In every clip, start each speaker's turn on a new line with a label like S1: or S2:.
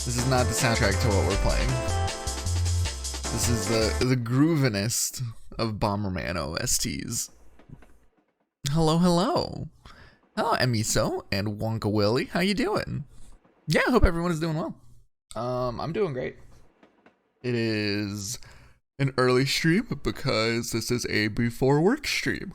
S1: This is not the soundtrack to what we're playing. This is the groovinest of Bomberman OSTs. Hello, hello. Hello, Emiso and Wonka Willie. How you doing? Yeah, I hope everyone is doing well. I'm doing great. It is an early stream because this is a before work stream.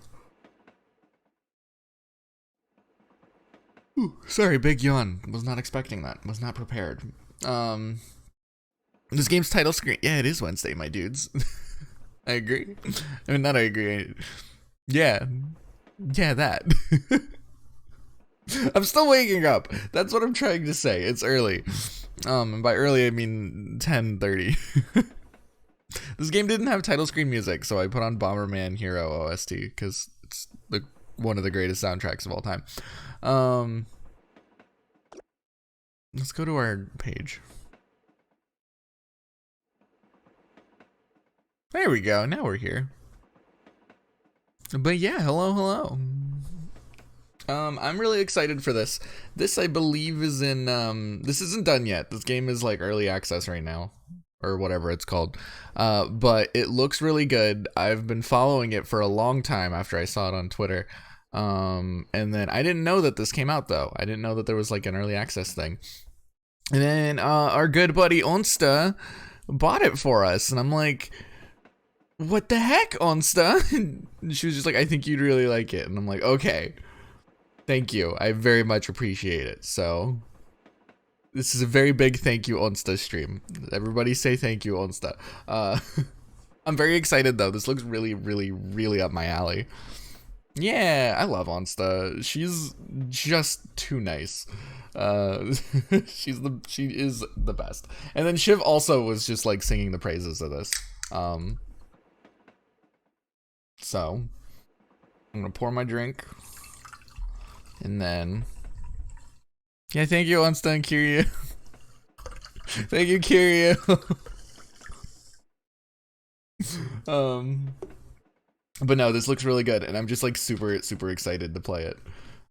S1: Ooh, sorry, big yawn. Was not expecting that. Was not prepared. This game's title screen. Yeah, it is Wednesday, my dudes. I agree. I mean, not I agree. Yeah, that. I'm still waking up. That's what I'm trying to say. It's early. And by early I mean 10:30. This game didn't have title screen music, so I put on Bomberman Hero OST because it's one of the greatest soundtracks of all time. Let's go to our page. There we go. Now we're here. But yeah, hello. I'm really excited for this. This, I believe, is in, this isn't done yet. This game is like early access right now, or whatever it's called. But it looks really good. I've been following it for a long time after I saw it on Twitter. And then I didn't know that this came out, though. I didn't know that there was like an early access thing. And then our good buddy Onsta bought it for us, and I'm like, what the heck, Onsta? And she was just like, I think you'd really like it. And I'm like, okay. Thank you. I very much appreciate it. So this is a very big thank you Onsta stream. Everybody say thank you Onsta. I'm very excited though. This looks really up my alley. Yeah, I love Onsta. She's just too nice. She is the best. And then Shiv also was just like singing the praises of this. So I'm gonna pour my drink. And then, yeah, thank you, Onsta and Kiryu. Thank you, Kiryu. But no, this looks really good, and I'm just like super excited to play it.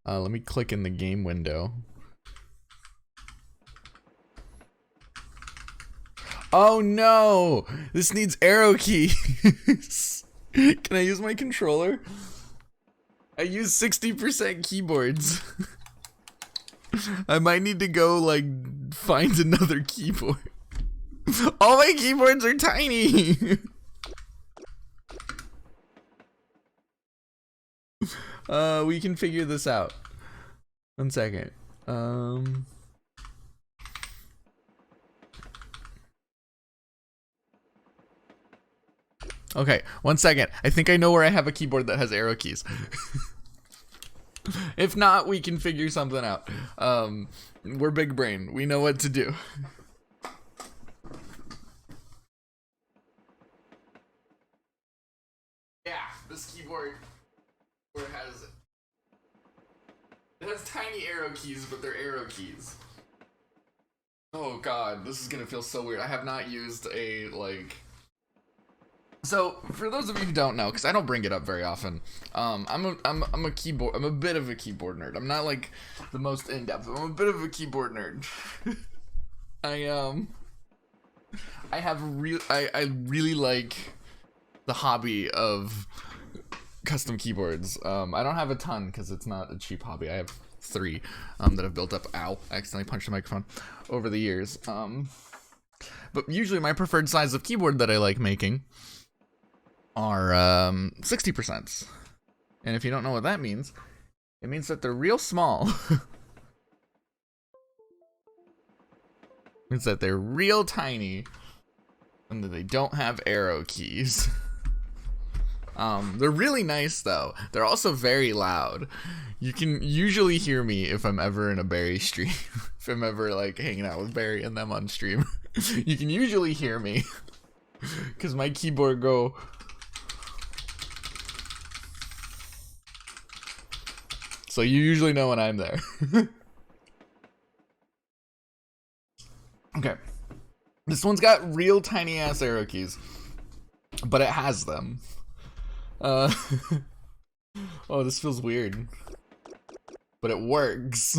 S1: Let me click in the game window. Oh no! This needs arrow keys. Can I use my controller? I use 60% keyboards. I might need to go like find another keyboard. All my keyboards are tiny. We can figure this out. 1 second. Okay, 1 second. I think I know where I have a keyboard that has arrow keys. If not, we can figure something out. We're big brain. We know what to do. Yeah, this keyboard has tiny arrow keys, but they're arrow keys. Oh god, this is gonna feel so weird. I have not used a like. So for those of you who don't know, because I don't bring it up very often, I'm a bit of a keyboard nerd. I'm not like the most in depth. I'm a bit of a keyboard nerd. I really like the hobby of custom keyboards. I don't have a ton because it's not a cheap hobby. I have 3 that I've built up. Ow! I accidentally punched the microphone over the years. But usually my preferred size of keyboard that I like making are 60%. And if you don't know what that means, it means that they're real small. It means that they're real tiny and that they don't have arrow keys. They're really nice though. They're also very loud. You can usually hear me if I'm ever in a Barry stream. If I'm ever like hanging out with Barry and them on stream. You can usually hear me because my keyboard go. So you usually know when I'm there. Okay. This one's got real tiny ass arrow keys, but it has them. Oh, this feels weird, but it works.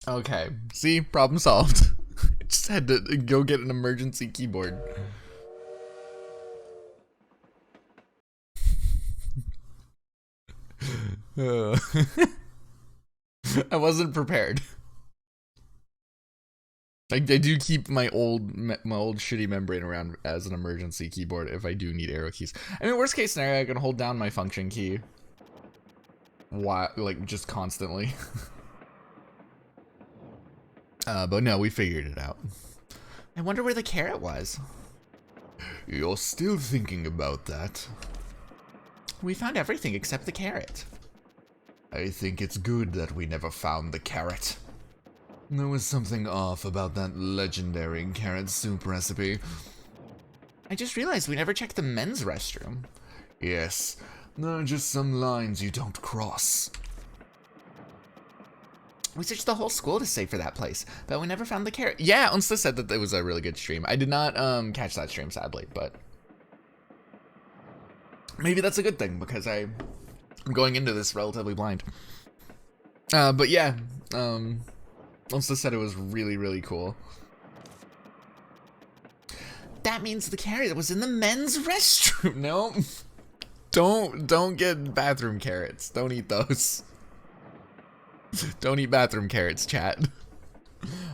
S1: Okay, see, problem solved. Just had to go get an emergency keyboard. I wasn't prepared. I do keep my old shitty membrane around as an emergency keyboard if I do need arrow keys. I mean, worst case scenario, I can hold down my function key. Why, like, just constantly. But no, we figured it out. I wonder where the carrot was. You're still thinking about that. We found everything except the carrot. I think it's good that we never found the carrot. There was something off about that legendary carrot soup recipe. I just realized we never checked the men's restroom. Yes, there are just some lines you don't cross. We searched the whole school to save for that place, but we never found the carrot. Yeah, Unsta said that it was a really good stream. I did not catch that stream, sadly, but maybe that's a good thing because I'm going into this relatively blind. But yeah, Unsta said it was really, really cool. That means the carrot was in the men's restroom. No, don't get bathroom carrots. Don't eat those. Don't eat bathroom carrots, chat.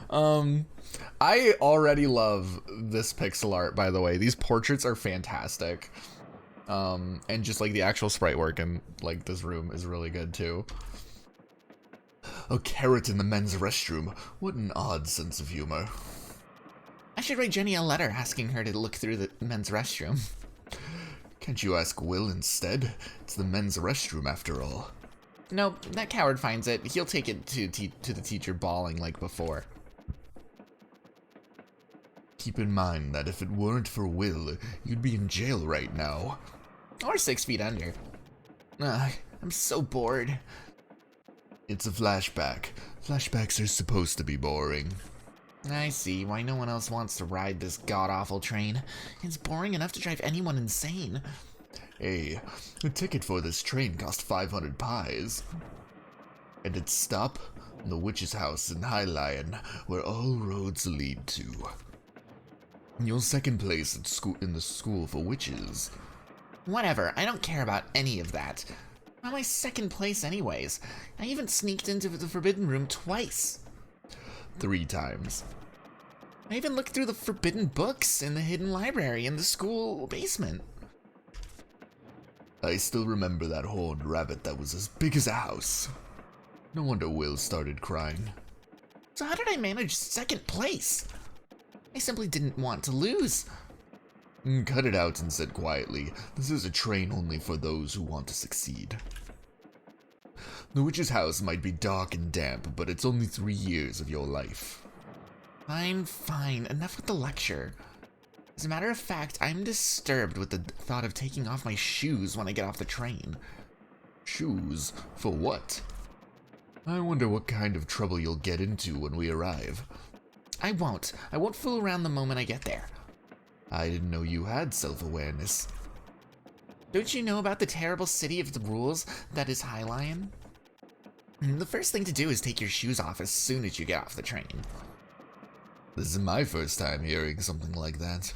S1: I already love this pixel art, by the way. These portraits are fantastic. And just like the actual sprite work in like this room is really good too. A carrot in the men's restroom. What an odd sense of humor. I should write Jenny a letter asking her to look through the men's restroom. Can't you ask Will instead? It's the men's restroom after all. No, that coward finds it. He'll take it to the teacher bawling like before. Keep in mind that if it weren't for Will, you'd be in jail right now. Or 6 feet under. I'm so bored. It's a flashback. Flashbacks are supposed to be boring. I see why no one else wants to ride this god-awful train. It's boring enough to drive anyone insane. Hey, a ticket for this train cost 500 pies. And its stop? The witch's house in Highlion, where all roads lead to. Your second place at in the school for witches. Whatever, I don't care about any of that. How am I second place anyways? I even sneaked into the forbidden room twice. 3 times. I even looked through the forbidden books in the hidden library in the school basement. I still remember that horned rabbit that was as big as a house. No wonder Will started crying. So how did I manage second place? I simply didn't want to lose. Cut it out and said quietly, this is a train only for those who want to succeed. The witch's house might be dark and damp, but it's only 3 years of your life. Fine, enough with the lecture. As a matter of fact, I'm disturbed with the thought of taking off my shoes when I get off the train. Shoes? For what? I wonder what kind of trouble you'll get into when we arrive. I won't fool around the moment I get there. I didn't know you had self-awareness. Don't you know about the terrible city of the rules that is Highlion? The first thing to do is take your shoes off as soon as you get off the train. This is my first time hearing something like that.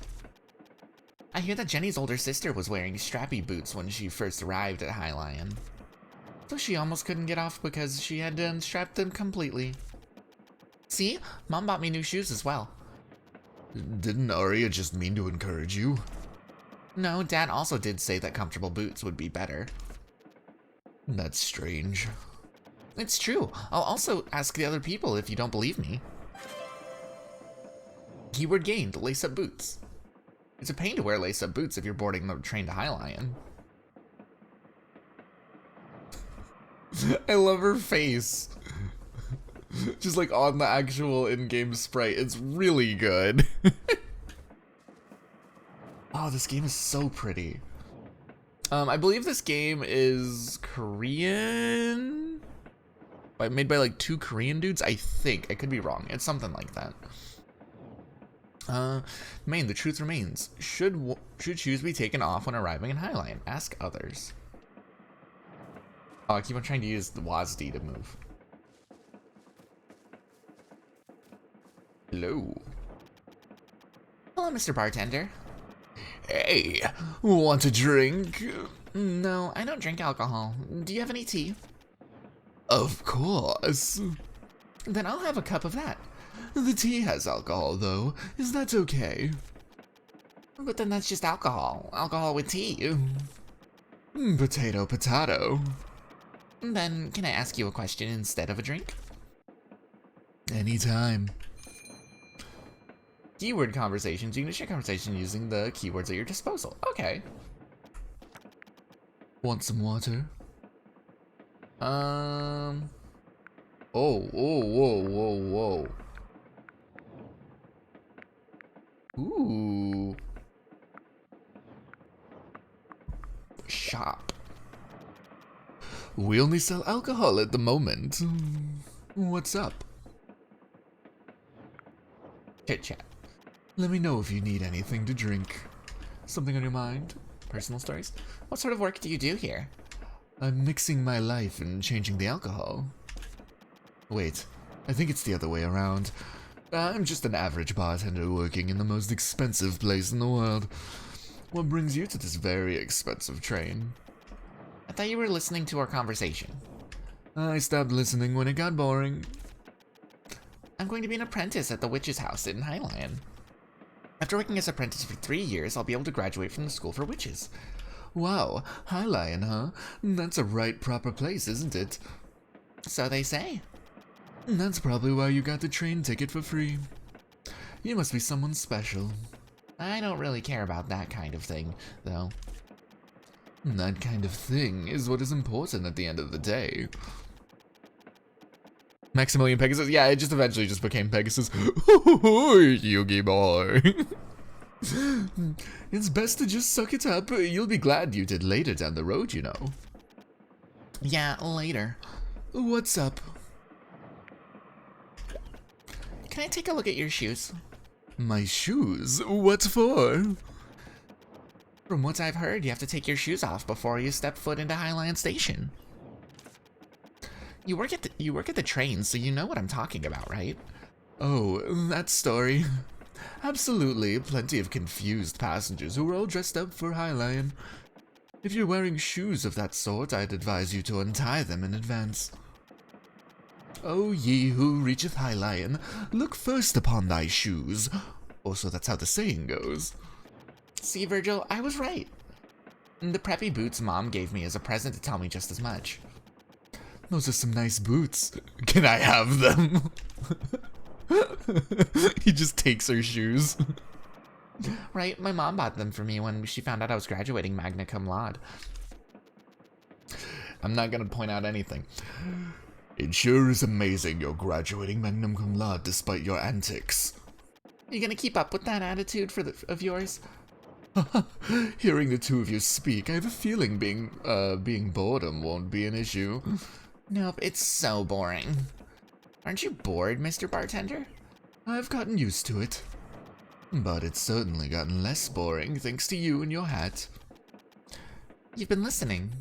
S1: I hear that Jenny's older sister was wearing strappy boots when she first arrived at Highlion. So she almost couldn't get off because she had to unstrap them completely. See? Mom bought me new shoes as well. Didn't Aria just mean to encourage you? No, Dad also did say that comfortable boots would be better. That's strange. It's true. I'll also ask the other people if you don't believe me. Keyword gained, lace-up boots. It's a pain to wear lace-up boots if you're boarding the train to Highlion. I love her face. Just like on the actual in-game sprite. It's really good. Oh, this game is so pretty. I believe this game is Korean? Made by like 2 Korean dudes, I think. I could be wrong. It's something like that. Main, the truth remains. Should shoes be taken off when arriving in Highlion? Ask others. Oh, I keep on trying to use the WASD to move. Hello.
S2: Hello, Mr. Bartender.
S1: Hey, want a drink?
S2: No, I don't drink alcohol. Do you have any tea?
S1: Of course.
S2: Then I'll have a cup of that.
S1: The tea has alcohol, though. Is that okay?
S2: But then that's just alcohol. Alcohol with tea.
S1: Potato, potato.
S2: Then can I ask you a question instead of a drink?
S1: Anytime.
S2: Keyword conversations. You can share conversation using the keywords at your disposal. Okay.
S1: Want some water?
S2: Oh,
S1: Whoa.
S2: Ooh. Shop.
S1: We only sell alcohol at the moment. What's up?
S2: Chit chat.
S1: Let me know if you need anything to drink. Something on your mind?
S2: Personal stories. What sort of work do you do here?
S1: I'm mixing my life and changing the alcohol. Wait, I think it's the other way around. I'm just an average bartender working in the most expensive place in the world. What brings you to this very expensive train?
S2: I thought you were listening to our conversation.
S1: I stopped listening when it got boring.
S2: I'm going to be an apprentice at the witch's house in Highland. After working as an apprentice for 3 years, I'll be able to graduate from the school for witches.
S1: Wow, High Lion, huh? That's a right proper place, isn't it?
S2: So they say.
S1: That's probably why you got the train ticket for free. You must be someone special.
S2: I don't really care about that kind of thing, though.
S1: That kind of thing is what is important at the end of the day. Maximilian Pegasus? Yeah, it just eventually just became Pegasus. Yugi boy. It's best to just suck it up. You'll be glad you did later down the road, you know.
S2: Yeah, later.
S1: What's up?
S2: Can I take a look at your shoes?
S1: My shoes? What for?
S2: From what I've heard, you have to take your shoes off before you step foot into Highland Station. You work at the train, so you know what I'm talking about, right?
S1: Oh, that story. Absolutely, plenty of confused passengers who were all dressed up for High Lion. If you're wearing shoes of that sort, I'd advise you to untie them in advance. O ye who reacheth High Lion, look first upon thy shoes. Also, that's how the saying goes.
S2: See, Virgil, I was right. The preppy boots Mom gave me as a present to tell me just as much.
S1: Those are some nice boots. Can I have them? He just takes her shoes.
S2: Right, my mom bought them for me when she found out I was graduating magna cum laude.
S1: I'm not gonna point out anything. It sure is amazing you're graduating magna cum laude despite your antics.
S2: You gonna keep up with that attitude of yours?
S1: Hearing the two of you speak, I have a feeling being boredom won't be an issue.
S2: Nope, it's so boring. Aren't you bored, Mr. Bartender?
S1: I've gotten used to it. But it's certainly gotten less boring thanks to you and your hat.
S2: You've been listening.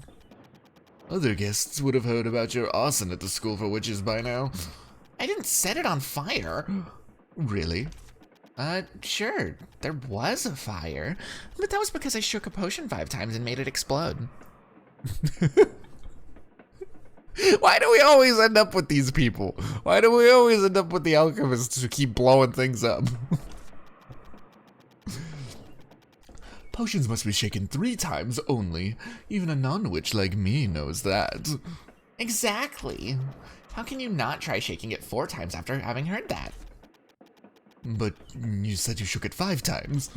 S1: Other guests would have heard about your arson at the School for Witches by now.
S2: I didn't set it on fire.
S1: Really?
S2: Sure, there was a fire, but that was because I shook a potion 5 times and made it explode.
S1: Why do we always end up with these people? Why do we always end up with the alchemists who keep blowing things up? Potions must be shaken 3 times only. Even a non-witch like me knows that.
S2: Exactly. How can you not try shaking it 4 times after having heard that?
S1: But you said you shook it 5 times.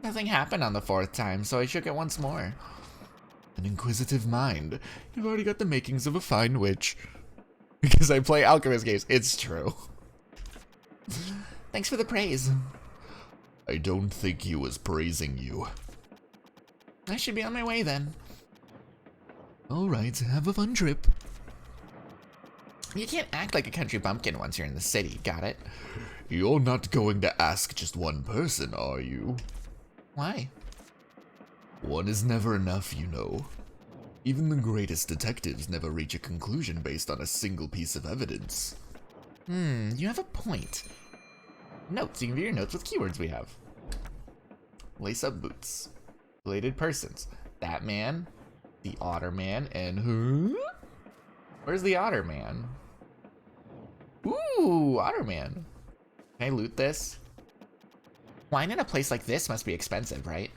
S2: Nothing happened on the 4th time, so I shook it once more.
S1: An inquisitive mind. You've already got the makings of a fine witch. Because I play alchemist games, it's true.
S2: Thanks for the praise.
S1: I don't think he was praising you.
S2: I should be on my way then.
S1: Alright, have a fun trip.
S2: You can't act like a country bumpkin once you're in the city, got it?
S1: You're not going to ask just one person, are you?
S2: Why?
S1: One is never enough, you know. Even the greatest detectives never reach a conclusion based on a single piece of evidence.
S2: You have a point. Notes. You can view your notes with keywords we have. Lace up boots. Related persons. That man, the otter man, and who? Where's the otter man? Ooh, otter man. Can I loot this? Wine in a place like this must be expensive, right?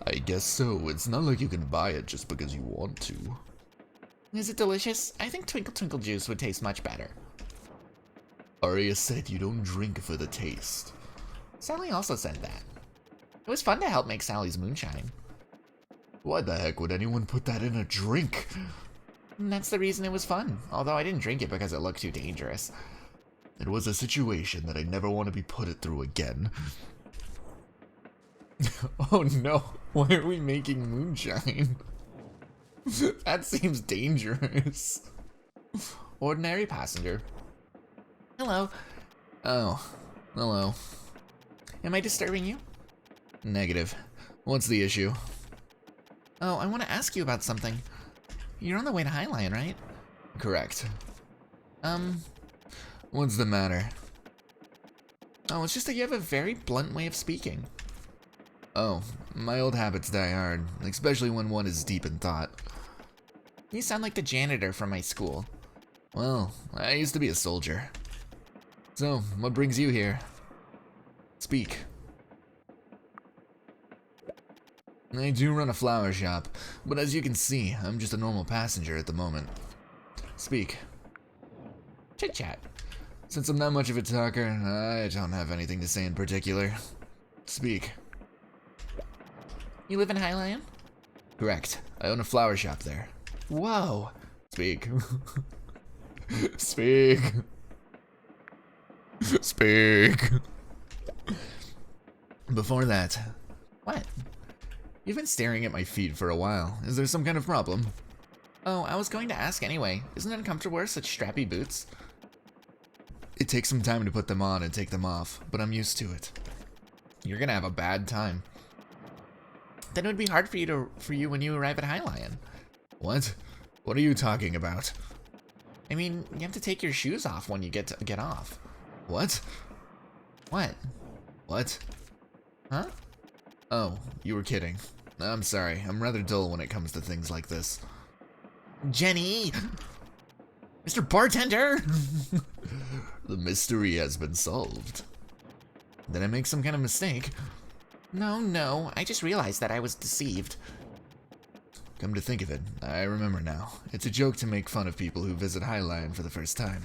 S1: I guess so. It's not like you can buy it just because you want to.
S2: Is it delicious? I think Twinkle Twinkle juice would taste much better.
S1: Arya said you don't drink for the taste.
S2: Sally also said that. It was fun to help make Sally's moonshine.
S1: Why the heck would anyone put that in a drink?
S2: And that's the reason it was fun, although I didn't drink it because it looked too dangerous.
S1: It was a situation that I never want to be put it through again. Oh no, why are we making moonshine? That seems dangerous.
S2: Ordinary passenger. Hello.
S1: Oh, hello.
S2: Am I disturbing you?
S1: Negative. What's the issue?
S2: Oh, I want to ask you about something. You're on the way to Highline, right?
S1: Correct. What's the matter?
S2: Oh, it's just that you have a very blunt way of speaking.
S1: Oh, my old habits die hard, especially when one is deep in thought.
S2: You sound like the janitor from my school.
S1: Well, I used to be a soldier. So, what brings you here? Speak. I do run a flower shop, but as you can see, I'm just a normal passenger at the moment. Speak.
S2: Chit-chat.
S1: Since I'm not much of a talker, I don't have anything to say in particular. Speak.
S2: You live in Highline?
S1: Correct. I own a flower shop there.
S2: Whoa.
S1: Speak. Speak. Speak. Before that.
S2: What?
S1: You've been staring at my feet for a while. Is there some kind of problem?
S2: Oh, I was going to ask anyway. Isn't it uncomfortable to wear such strappy boots?
S1: It takes some time to put them on and take them off, but I'm used to it. You're gonna have a bad time.
S2: Then it would be hard for you when you arrive at Highline.
S1: What? What are you talking about?
S2: I mean, you have to take your shoes off when you get off.
S1: What?
S2: What?
S1: What?
S2: Huh?
S1: Oh, you were kidding. I'm sorry. I'm rather dull when it comes to things like this.
S2: Jenny! Mr. Bartender!
S1: The mystery has been solved. Did I make some kind of mistake?
S2: No. I just realized that I was deceived.
S1: Come to think of it, I remember now. It's a joke to make fun of people who visit Highline for the first time.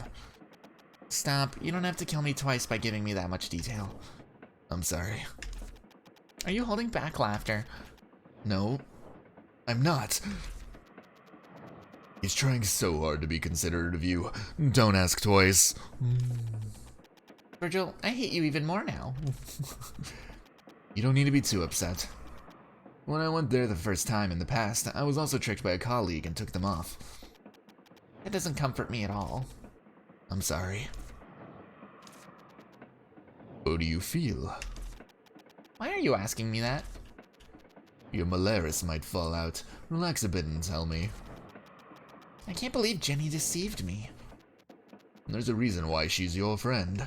S2: Stop. You don't have to kill me twice by giving me that much detail.
S1: I'm sorry.
S2: Are you holding back laughter?
S1: No, I'm not. He's trying so hard to be considerate of you. Don't ask twice.
S2: Virgil, I hate you even more now.
S1: You don't need to be too upset. When I went there the first time in the past, I was also tricked by a colleague and took them off.
S2: That doesn't comfort me at all.
S1: I'm sorry. How do you feel?
S2: Why are you asking me that?
S1: Your malaris might fall out. Relax a bit and tell me.
S2: I can't believe Jenny deceived me.
S1: There's a reason why she's your friend.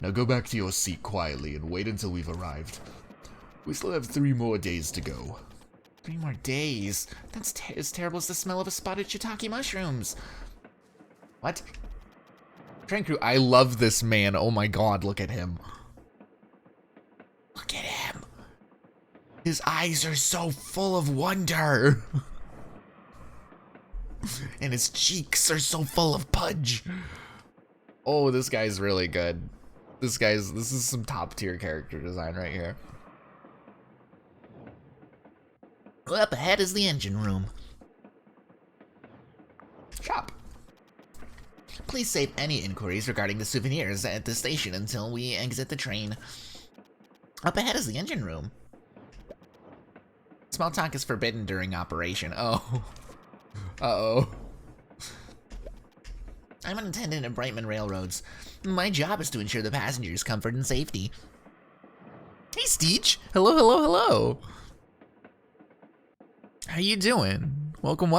S1: Now go back to your seat quietly and wait until we've arrived. We still have 3 more days to go.
S2: 3 more days? That's as terrible as the smell of a spotted shiitake mushrooms. What?
S1: Train crew, I love this man. Oh my god, look at him.
S2: Look at him.
S1: His eyes are so full of wonder. And his cheeks are so full of pudge. Oh, this guy's really good. This is some top tier character design right here.
S2: Up ahead is the engine room.
S1: Shop.
S2: Please save any inquiries regarding the souvenirs at the station until we exit the train. Up ahead is the engine room. Small talk is forbidden during operation.
S1: Oh. Uh-oh.
S2: I'm an attendant at Brightman Railroads. My job is to ensure the passengers' comfort and safety.
S1: Hey, Steech. Hello. How you doing? Welcome.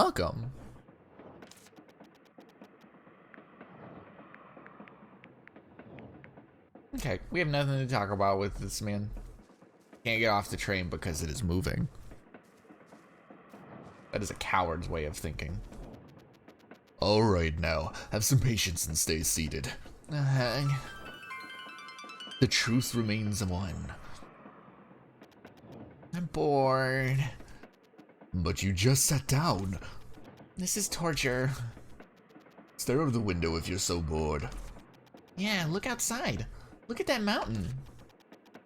S1: Okay, we have nothing to talk about with this man. Can't get off the train because it is moving. That is a coward's way of thinking. Alright now, have some patience and stay seated. The truth remains one.
S2: I'm bored.
S1: But you just sat down.
S2: This is torture.
S1: Stare out of the window if you're so bored.
S2: Yeah, look outside. Look at that mountain.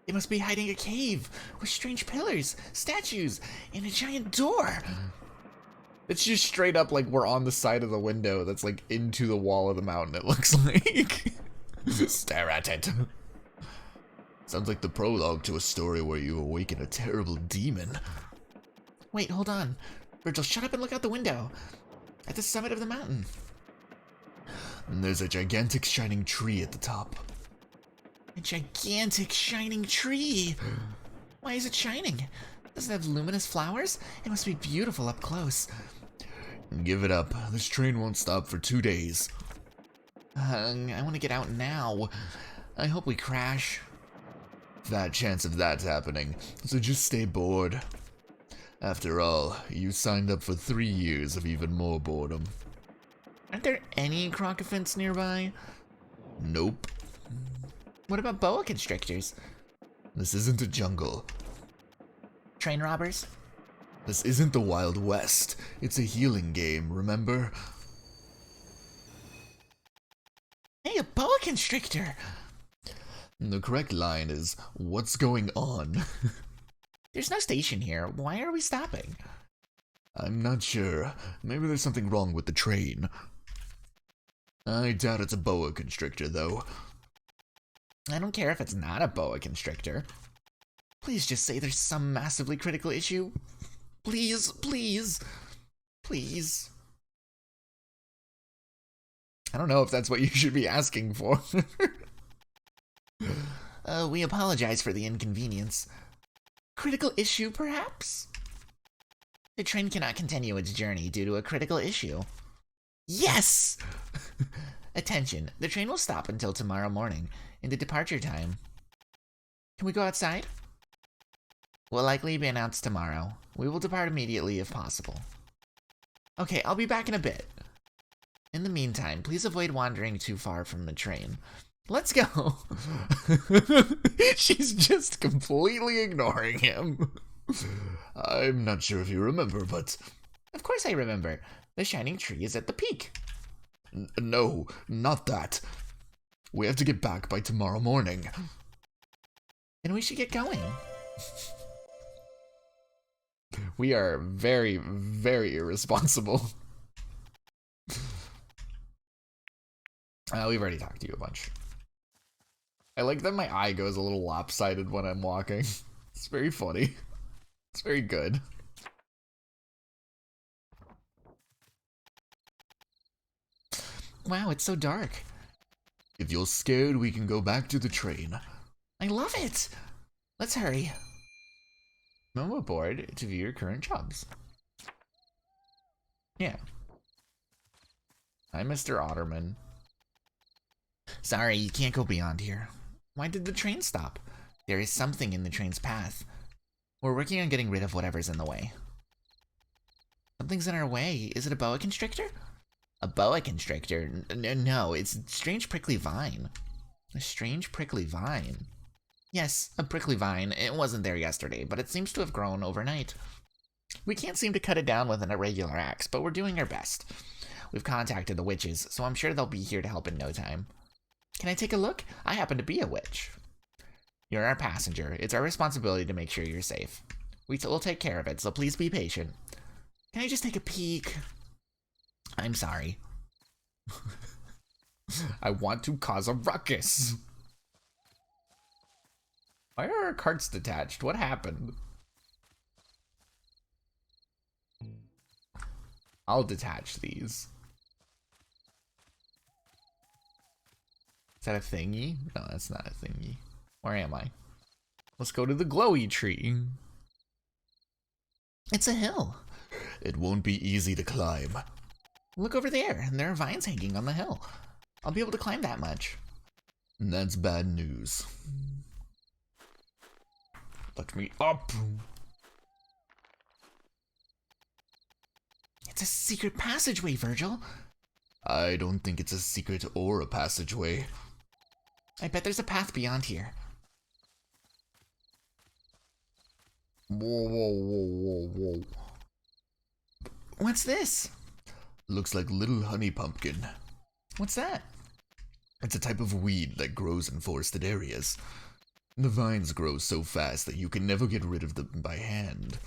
S2: It must be hiding a cave with strange pillars, statues, and a giant door.
S1: It's just straight up like we're on the side of the window that's like into the wall of the mountain, it looks like. Stare at it. Sounds like the prologue to a story where you awaken a terrible demon.
S2: Wait, hold on. Virgil, shut up and look out the window. At the summit of the mountain.
S1: And there's a gigantic shining tree at the top.
S2: A gigantic shining tree. Why is it shining? Does it have luminous flowers? It must be beautiful up close.
S1: Give it up. This train won't stop for 2 days.
S2: I want to get out now. I hope we crash.
S1: Fat chance of that happening, so just stay bored. After all, you signed up for 3 years of even more boredom.
S2: Aren't there any crocodilians nearby?
S1: Nope.
S2: What about boa constrictors?
S1: This isn't a jungle.
S2: Train robbers?
S1: This isn't the Wild West. It's a healing game, remember?
S2: Hey, a boa constrictor!
S1: The correct line is, what's going on?
S2: There's no station here. Why are we stopping?
S1: I'm not sure. Maybe there's something wrong with the train. I doubt it's a boa constrictor, though.
S2: I don't care if it's not a boa constrictor. Please just say there's some massively critical issue. Please, please, please.
S1: I don't know if that's what you should be asking for.
S2: We apologize for the inconvenience. Critical issue, perhaps? The train cannot continue its journey due to a critical issue. Yes! Attention, the train will stop until tomorrow morning, in the departure time. Can we go outside? Will likely be announced tomorrow. We will depart immediately if possible. Okay, I'll be back in a bit. In the meantime, please avoid wandering too far from the train. Let's go!
S1: She's just completely ignoring him. I'm not sure if you remember, but...
S2: Of course I remember. The shining tree is at the peak.
S1: No, not that. We have to get back by tomorrow morning.
S2: Then we should get going.
S1: We are very, very irresponsible. We've already talked to you a bunch. I like that my eye goes a little lopsided when I'm walking. It's very funny. It's very good.
S2: Wow, it's so dark.
S1: If you're scared, we can go back to the train.
S2: I love it! Let's hurry.
S1: Come aboard to view your current jobs. Yeah. Hi, Mr. Otterman.
S2: Sorry, you can't go beyond here. Why did the train stop? There is something in the train's path. We're working on getting rid of whatever's in the way. Something's in our way. Is it a boa constrictor? A boa constrictor? No, it's a strange prickly vine. A strange prickly vine. Yes, a prickly vine. It wasn't there yesterday, but it seems to have grown overnight. We can't seem to cut it down with an irregular axe, but we're doing our best. We've contacted the witches, so I'm sure they'll be here to help in no time. Can I take a look? I happen to be a witch. You're our passenger. It's our responsibility to make sure you're safe. We'll take care of it, so please be patient. Can I just take a peek? I'm sorry.
S1: I want to cause a ruckus. Why are our carts detached? What happened? I'll detach these. Is that a thingy? No, that's not a thingy. Where am I? Let's go to the glowy tree.
S2: It's a hill.
S1: It won't be easy to climb.
S2: Look over there, and there are vines hanging on the hill. I'll be able to climb that much.
S1: That's bad news. Let me up.
S2: It's a secret passageway, Virgil.
S1: I don't think it's a secret or a passageway.
S2: I bet there's a path beyond here.
S1: Whoa.
S2: What's this?
S1: Looks like little honey pumpkin.
S2: What's that?
S1: It's a type of weed that grows in forested areas. The vines grow so fast that you can never get rid of them by hand.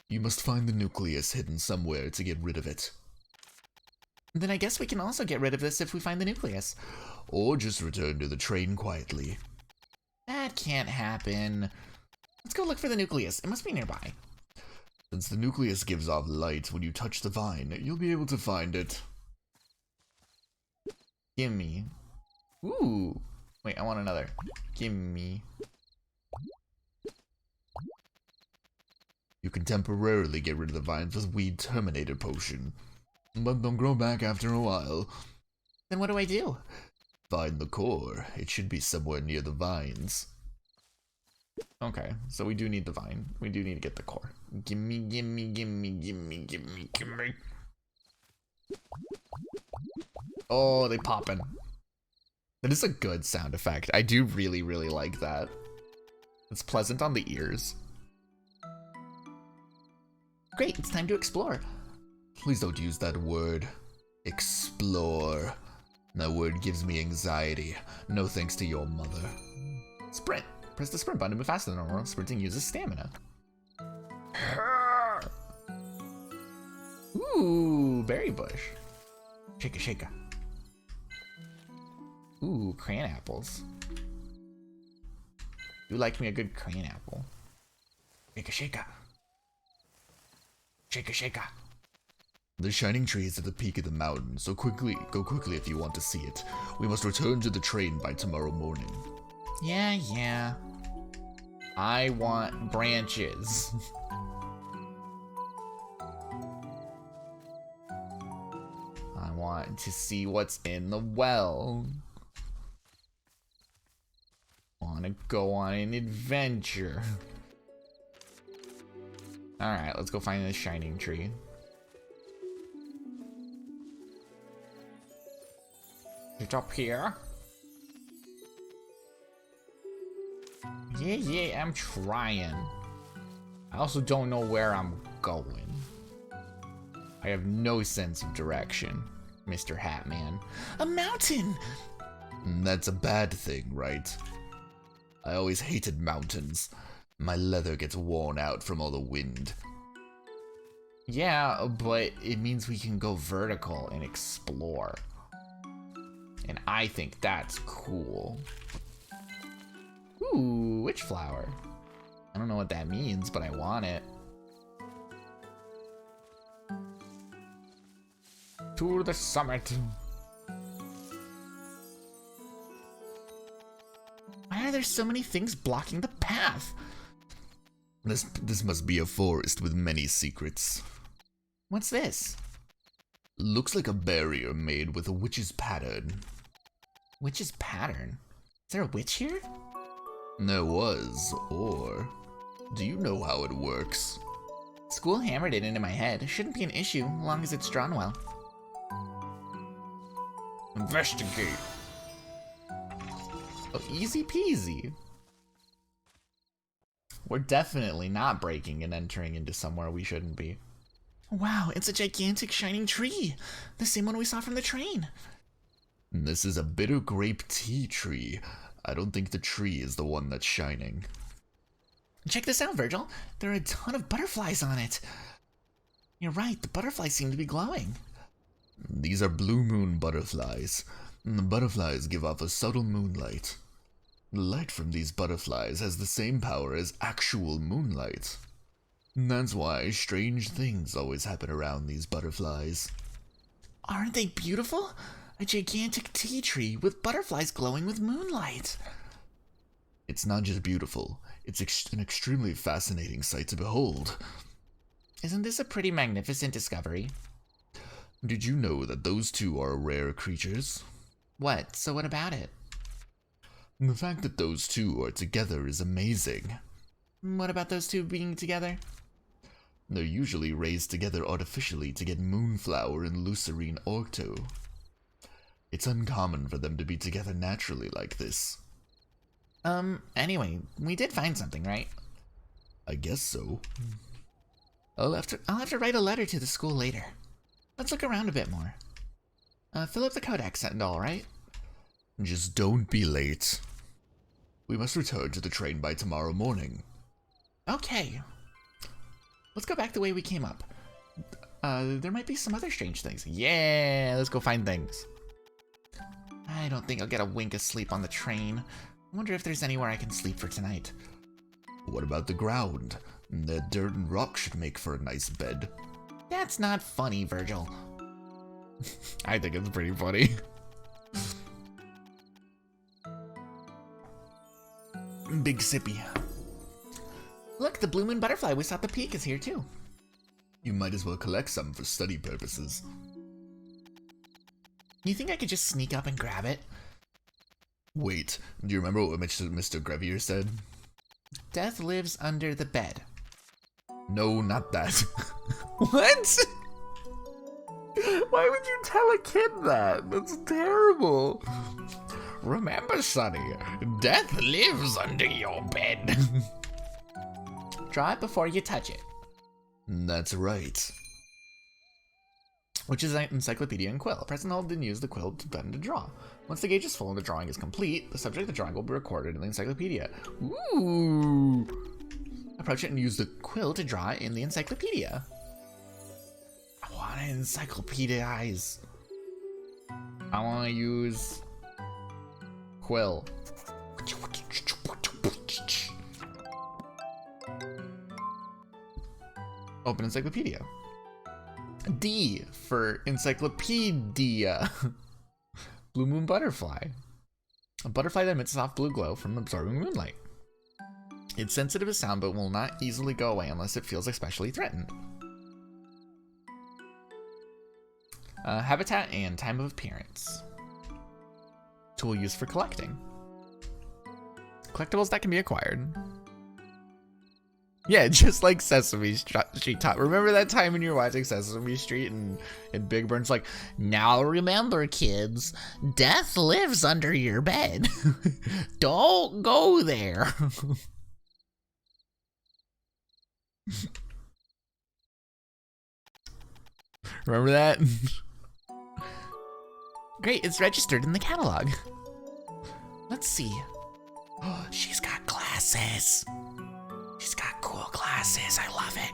S1: You must find the nucleus hidden somewhere to get rid of it.
S2: Then I guess we can also get rid of this if we find the nucleus.
S1: Or just return to the train quietly.
S2: That can't happen. Let's go look for the nucleus. It must be nearby.
S1: Since the nucleus gives off light when you touch the vine, you'll be able to find it.
S2: Gimme. Ooh. Wait, I want another. Gimme.
S1: You can temporarily get rid of the vines with Weed Terminator Potion, but they'll grow back after a while.
S2: Then what do I do?
S1: Find the core. It should be somewhere near the vines.
S2: Okay, so we do need the vine. We do need to get the core. Gimme. Oh, they poppin'.
S1: That is a good sound effect. I do really like that. It's pleasant on the ears.
S2: Great, it's time to explore.
S1: Please don't use that word. Explore. That word gives me anxiety. No thanks to your mother.
S2: Sprint. Press the sprint button to move faster than normal. Sprinting uses stamina. Ooh, berry bush. Shaka. Ooh, crayon apples. You like me a good crayon apple. Shaka.
S1: The shining tree is at the peak of the mountain, so go quickly if you want to see it. We must return to the train by tomorrow morning.
S2: Yeah. I want branches. I want to see what's in the well. Want to go on an adventure. Alright, let's go find this shining tree. It's up here. Yeah, I'm trying. I also don't know where I'm going. I have no sense of direction, Mr. Hatman. A mountain!
S1: That's a bad thing, right? I always hated mountains. My leather gets worn out from all the wind.
S2: Yeah, but it means we can go vertical and explore. And I think that's cool. Ooh, witch flower. I don't know what that means, but I want it. To the summit. Why are there so many things blocking the path?
S1: This must be a forest with many secrets.
S2: What's this?
S1: Looks like a barrier made with a witch's pattern.
S2: Witch's pattern? Is there a witch here?
S1: There was, or... Do you know how it works?
S2: School hammered it into my head. It shouldn't be an issue, as long as it's drawn well. Investigate. Oh, easy peasy. We're definitely not breaking and entering into somewhere we shouldn't be. Wow, it's a gigantic shining tree. The same one we saw from the train.
S1: This is a bitter grape tea tree. I don't think the tree is the one that's shining.
S2: Check this out, Virgil. There are a ton of butterflies on it. You're right, the butterflies seem to be glowing.
S1: These are blue moon butterflies. The butterflies give off a subtle moonlight. The light from these butterflies has the same power as actual moonlight. That's why strange things always happen around these butterflies.
S2: Aren't they beautiful? A gigantic tea tree with butterflies glowing with moonlight.
S1: It's not just beautiful, it's an extremely fascinating sight to behold.
S2: Isn't this a pretty magnificent discovery?
S1: Did you know that those two are rare creatures?
S2: What? So what about it?
S1: And the fact that those two are together is amazing.
S2: What about those two being together?
S1: They're usually raised together artificially to get Moonflower and Lucerine Orto. It's uncommon for them to be together naturally like this.
S2: Anyway, we did find something, right?
S1: I guess so.
S2: I'll have to write a letter to the school later. Let's look around a bit more. Fill up the codex and all, right?
S1: Just don't be late. We must return to the train by tomorrow morning.
S2: Okay. Let's go back the way we came up. There might be some other strange things. Yeah, let's go find things. I don't think I'll get a wink of sleep on the train. I wonder if there's anywhere I can sleep for tonight.
S1: What about the ground? That dirt and rock should make for a nice bed.
S2: That's not funny, Virgil.
S1: I think it's pretty funny.
S2: Big sippy. Look, the blue moon butterfly we saw at the peak is here too.
S1: You might as well collect some for study purposes.
S2: You think I could just sneak up and grab it?
S1: Wait, do you remember what Mr. Grevier said?
S2: Death lives under the bed.
S1: No, not that.
S2: What?
S1: Why would you tell a kid that? That's terrible.
S2: Remember, Sonny, death lives under your bed. Draw it before you touch it.
S1: That's right.
S2: Which is an encyclopedia and quill. Press and hold and use the quill button to draw. Once the gauge is full and the drawing is complete, the subject of the drawing will be recorded in the encyclopedia. Ooh! Approach it and use the quill to draw in the encyclopedia. I want to encyclopedize. I want to use quill. Open encyclopedia. D for encyclopedia. Blue moon butterfly. A butterfly that emits a soft blue glow from absorbing moonlight. It's sensitive to sound but will not easily go away unless it feels especially threatened. Habitat and time of appearance. Tool used for collecting. Collectibles that can be acquired. Yeah, just like Sesame Street taught. Remember that time when you were watching Sesame Street and Big Bird's like, now remember, kids, death lives under your bed. Don't go there. Remember that? Great, it's registered in the catalog. Let's see. Oh, she's got glasses. She's got cool glasses. I love it.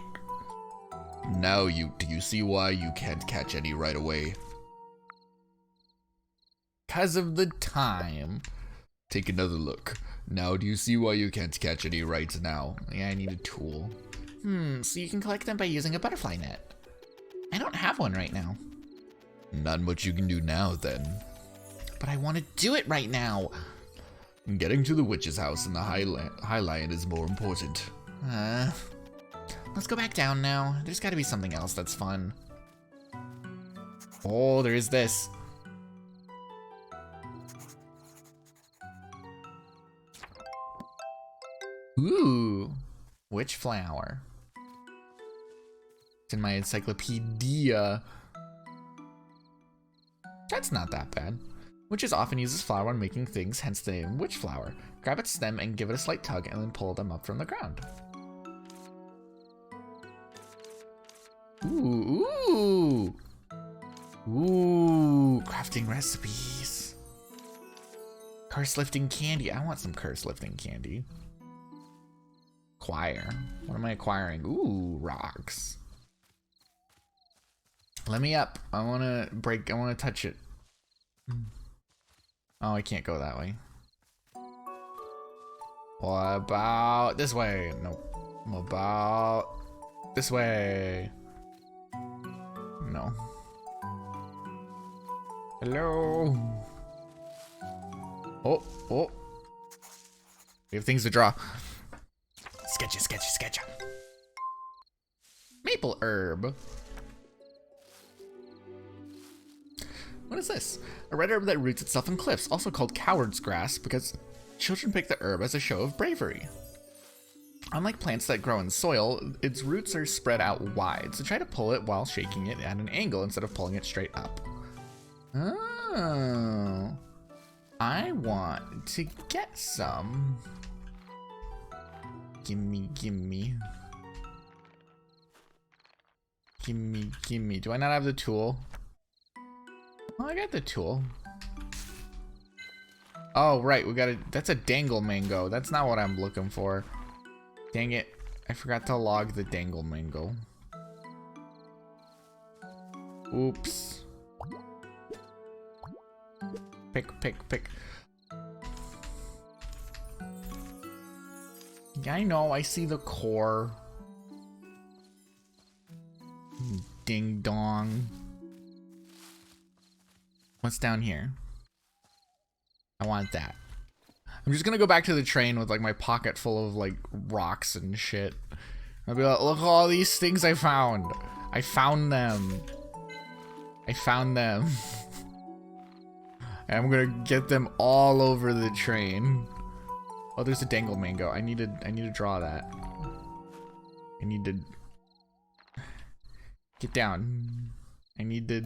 S1: Now do you see why you can't catch any right away?
S2: 'Cause of the time.
S1: Take another look. Now do you see why you can't catch any right now?
S2: Yeah, I need a tool. So you can collect them by using a butterfly net. I don't have one right now.
S1: Not much you can do now, then.
S2: But I want to do it right now.
S1: Getting to the witch's house in the High Lion is more important.
S2: Let's go back down now. There's got to be something else that's fun. Oh, there is this. Ooh, witch flower. It's in my encyclopedia. That's not that bad. Witches often use this flower when making things, hence the name witch flower. Grab its stem and give it a slight tug and then pull them up from the ground. Ooh. Crafting recipes. Curse lifting candy. I want some curse lifting candy. Acquire. What am I acquiring? Ooh, rocks. Let me up. I want to touch it. Oh, I can't go that way. What about this way? Nope. What about this way? No. Hello? Oh. We have things to draw. Sketch. Maple herb. What is this? A red herb that roots itself in cliffs, also called coward's grass because
S1: Children pick the herb as a show of bravery. Unlike plants that grow in soil, its roots are spread out wide, so try to pull it while shaking it at an angle instead of pulling it straight up. Oh, I want to get some. Gimme, gimme. Gimme, gimme. Do I not have the tool? Oh, I got the tool. Oh, right, we got it. That's a dangle mango. That's not what I'm looking for. Dang it. I forgot to log the dangle mango. Oops. Pick, pick, pick. Yeah, I know. I see the core. Ding dong. What's down here? I want that. I'm just gonna go back to the train with like my pocket full of like rocks and shit. I'll be like, look at all these things I found. I found them. I found them. And I'm gonna get them all over the train. Oh, there's a dangle mango. I need to draw that. I need to get down. I need to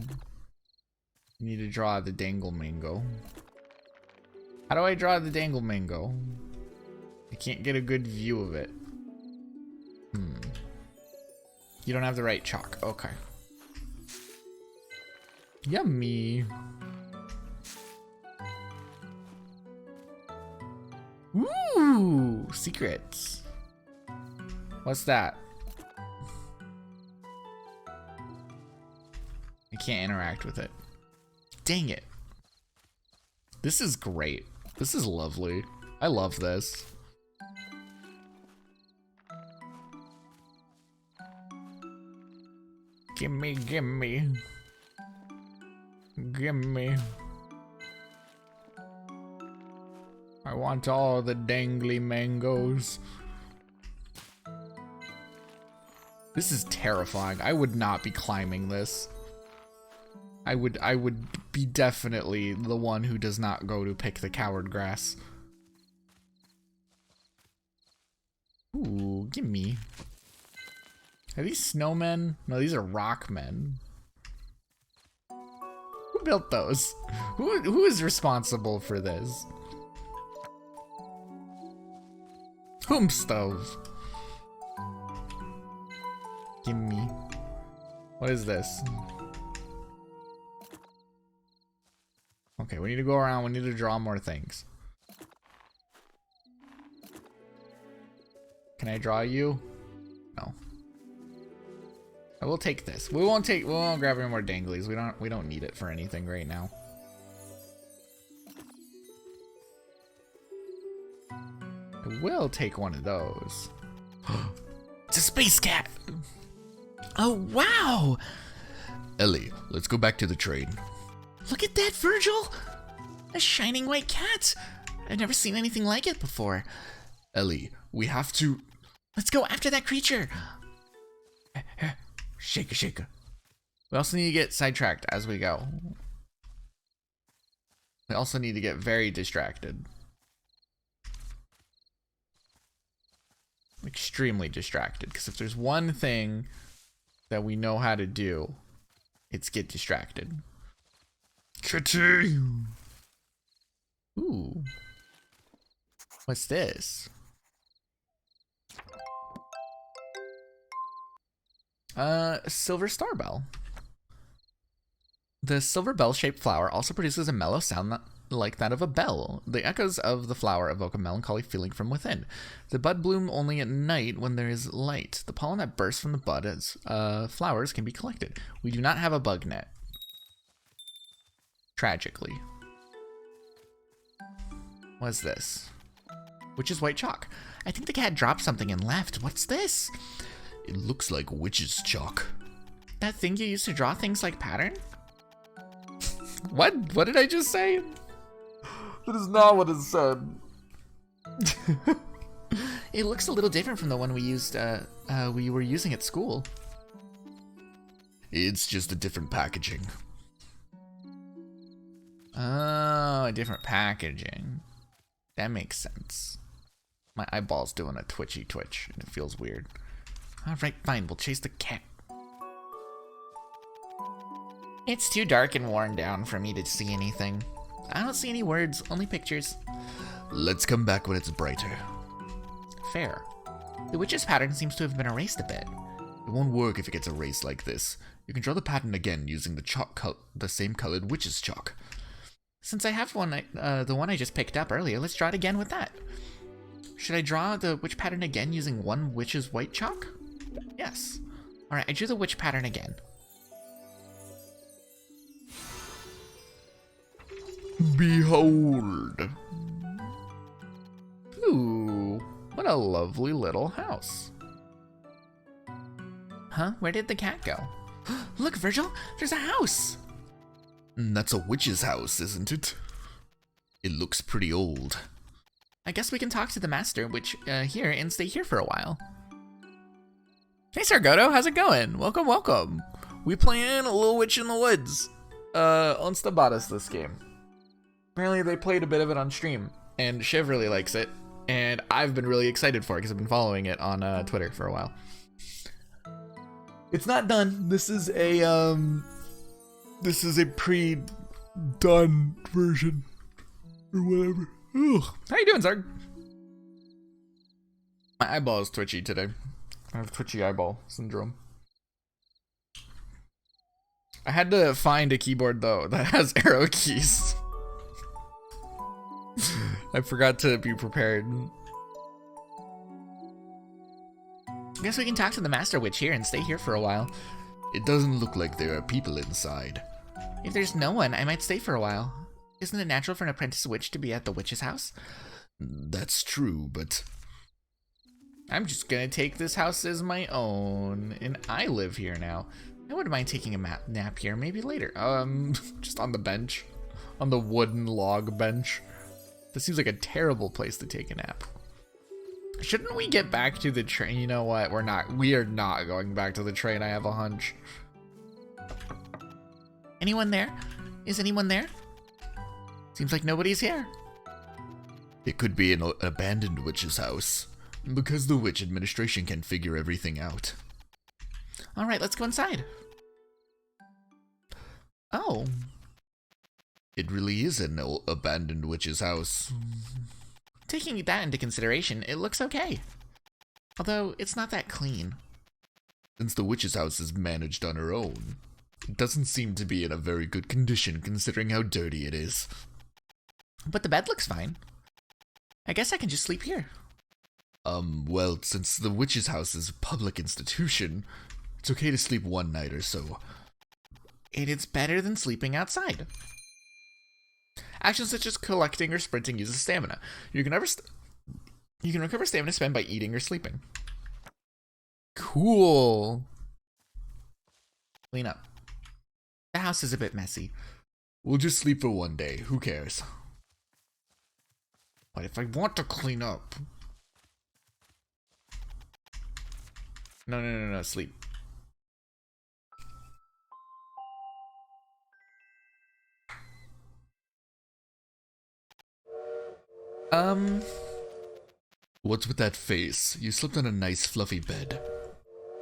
S1: draw the dangle mango. How do I draw the dangle mango? I can't get a good view of it. You don't have the right chalk. Okay. Yummy. Ooh, secrets. What's that? I can't interact with it. Dang it. This is great. This is lovely. I love this. Gimme, gimme. Gimme. I want all the dangly mangoes. This is terrifying. I would not be climbing this. I would be definitely the one who does not go to pick the coward grass. Ooh, gimme. Are these snowmen? No, these are rock men. Who built those? Who is responsible for this? Stove. Gimme. What is this? Okay, we need to go around. We need to draw more things. Can I draw you? No. I will take this. We won't grab any more danglies. We don't need it for anything right now. I will take one of those. It's a space cat. Oh, wow.
S2: Ellie, let's go back to the train.
S3: Look at that, Virgil! A shining white cat! I've never seen anything like it before.
S2: Ellie, we have to...
S3: Let's go after that creature!
S2: Shake a shake a.
S1: We also need to get sidetracked as we go. We also need to get very distracted. Extremely distracted, because if there's one thing that we know how to do, it's get distracted.
S2: Kitty!
S1: Ooh. What's this? Silver star bell. The silver bell-shaped flower also produces a mellow sound like that of a bell. The echoes of the flower evoke a melancholy feeling from within. The bud bloom only at night when there is light. The pollen that bursts from the bud as flowers can be collected. We do not have a bug net. Tragically. What's this? Which is white chalk. I think the cat dropped something and left. What's this?
S2: It looks like witch's chalk.
S3: That thing you used to draw things like pattern?
S1: What? What did I just say? That is not what it said.
S3: It looks a little different from the one we used, we were using at school.
S2: It's just a different packaging.
S1: Oh, a different packaging.
S2: That makes sense. My eyeball's doing a twitchy twitch, and it feels weird. Alright, fine, we'll chase the cat. It's too dark and worn down for me to see anything. I don't see any words, only pictures.
S1: Let's come back when it's brighter.
S2: Fair. The witch's pattern seems to have been erased a bit.
S1: It won't work if it gets erased like this. You can draw the pattern again using the same colored witch's chalk.
S2: Since I have one, the one I just picked up earlier, let's draw it again with that. Should I draw the witch pattern again using one witch's white chalk? Yes. Alright, I drew the witch pattern again.
S1: Behold!
S2: Ooh, what a lovely little house. Huh? Where did the cat go? Look, Virgil, there's a house!
S1: That's a witch's house, isn't it? It looks pretty old.
S2: I guess we can talk to the master, here, and stay here for a while. Hey, Sargoto, how's it going? Welcome, welcome. We playing a Little Witch in the Woods.
S1: Onsta bought us this game.
S2: Apparently they played a bit of it on stream, and Shiv really likes it, and I've been really excited for it because I've been following it on Twitter for a while.
S1: It's not done. This is a pre-done version or whatever. Ugh.
S2: How you doing, Zarg?
S1: My eyeball is twitchy today. I have twitchy eyeball syndrome.
S2: I had to find a keyboard though that has arrow keys.
S1: I forgot to be prepared.
S2: I guess we can talk to the Master Witch here and stay here for a while.
S1: It doesn't look like there are people inside.
S2: If there's no one, I might stay for a while. Isn't it natural for an apprentice witch to be at the witch's house?
S1: That's true, but...
S2: I'm just gonna take this house as my own, and I live here now. I wouldn't mind taking a nap here, maybe later.
S1: Just on the bench. On the wooden log bench.
S2: This seems like a terrible place to take a nap. Shouldn't we get back to the train? You know what? We are not going back to the train, I have a hunch. Anyone there? Is anyone there? Seems like nobody's here.
S1: It could be an abandoned witch's house, because the witch administration can figure everything out.
S2: Alright, let's go inside. Oh.
S1: It really is an abandoned witch's house.
S2: Taking that into consideration, it looks okay. Although, it's not that clean.
S1: Since the witch's house is managed on her own, it doesn't seem to be in a very good condition considering how dirty it is.
S2: But the bed looks fine. I guess I can just sleep here.
S1: Well, since the witch's house is a public institution, it's okay to sleep one night or so.
S2: And it's better than sleeping outside. Actions such as collecting or sprinting uses stamina. You can recover stamina spent by eating or sleeping. Cool. Clean up. The house is a bit messy.
S1: We'll just sleep for one day. Who cares?
S2: But if I want to clean up... No, sleep.
S1: What's with that face? You slept on a nice fluffy bed.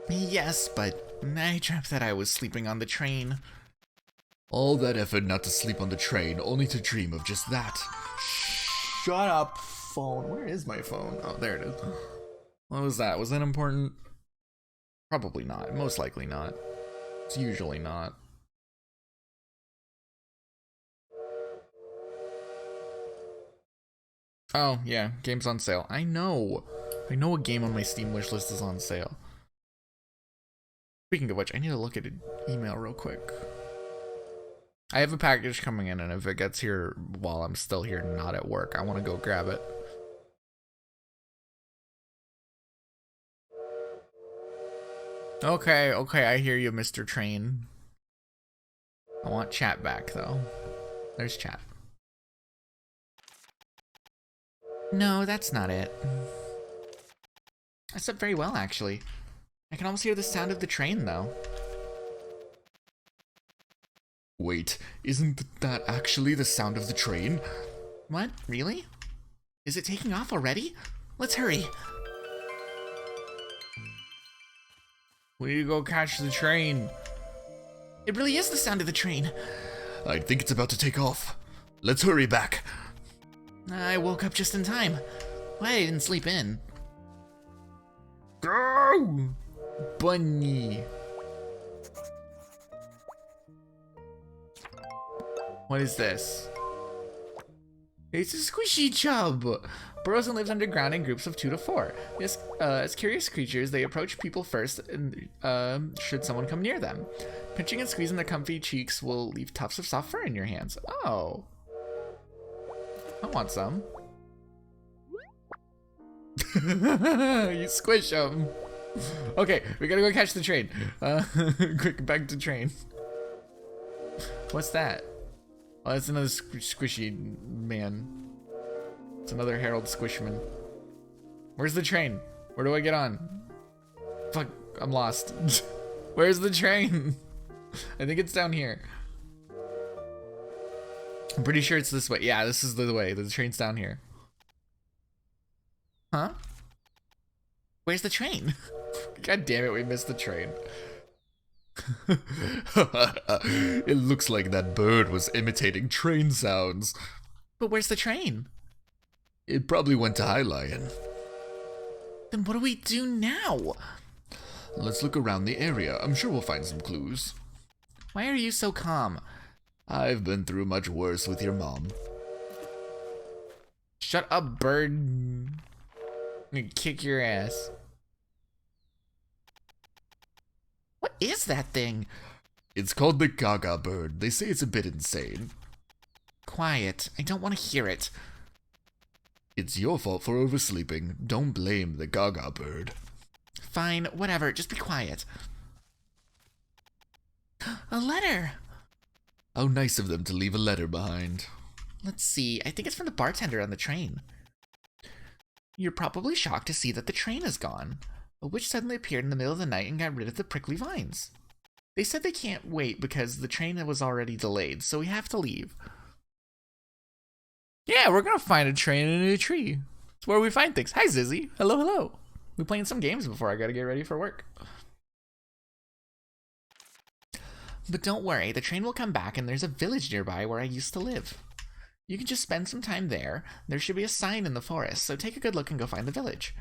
S2: Yes, but I dreamt that I was sleeping on the train.
S1: All that effort not to sleep on the train, only to dream of just that.
S2: Shut up, phone. Where is my phone? Oh, there it is. What was that? Was that important? Probably not. Most likely not. It's usually not. Oh, yeah. Game's on sale. I know a game on my Steam wishlist is on sale. Speaking of which, I need to look at an email real quick. I have a package coming in, and if it gets here while I'm still here not at work, I want to go grab it. Okay, I hear you, Mr. Train. I want chat back, though. There's chat. No, that's not it. I slept very well, actually. I can almost hear the sound of the train, though.
S1: Wait, isn't that actually the sound of the train?
S2: What? Really?
S3: Is it taking off already? Let's hurry.
S1: We need to go catch the train.
S3: It really is the sound of the train.
S4: I think it's about to take off. Let's hurry back.
S3: I woke up just in time. Why I didn't sleep in.
S1: Go! Bunny. What is this? It's a squishy chub. Burrows and lives underground in groups of 2 to 4. Yes, as curious creatures, they approach people first, and should someone come near them. Pinching and squeezing their comfy cheeks will leave tufts of soft fur in your hands. Oh. I want some. You squish them. Okay, we gotta go catch the train. Quick, back to train. What's that? Oh, that's another squishy man. It's another Harold Squishman. Where's the train? Where do I get on? Fuck, I'm lost. Where's the train? I think it's down here. I'm pretty sure it's this way. Yeah, this is the way. The train's down here. Huh?
S3: Where's the train?
S1: God damn it, we missed the train.
S4: It looks like that bird was imitating train sounds.
S3: But where's the train?
S4: It probably went to High Lion.
S3: Then what do we do now?
S4: Let's look around the area. I'm sure we'll find some clues.
S3: Why are you so calm?
S4: I've been through much worse with your mom.
S1: Shut up, bird. I'm gonna kick your ass.
S3: What is that thing?
S4: It's called the Gaga bird. They say it's a bit insane.
S3: Quiet. I don't want to hear it.
S4: It's your fault for oversleeping. Don't blame the Gaga bird.
S3: Fine, whatever. Just be quiet. A letter.
S4: How nice of them to leave a letter behind.
S3: Let's see. I think it's from the bartender on the train. You're probably shocked to see that the train is gone. A witch suddenly appeared in the middle of the night and got rid of the prickly vines. They said they can't wait because the train was already delayed, so we have to leave.
S1: Yeah, we're gonna find a train in a tree. It's where we find things. Hi, Zizzy. Hello, hello. We're playing some games before I gotta get ready for work.
S3: But don't worry, the train will come back and there's a village nearby where I used to live. You can just spend some time there. There should be a sign in the forest, so take a good look and go find the village.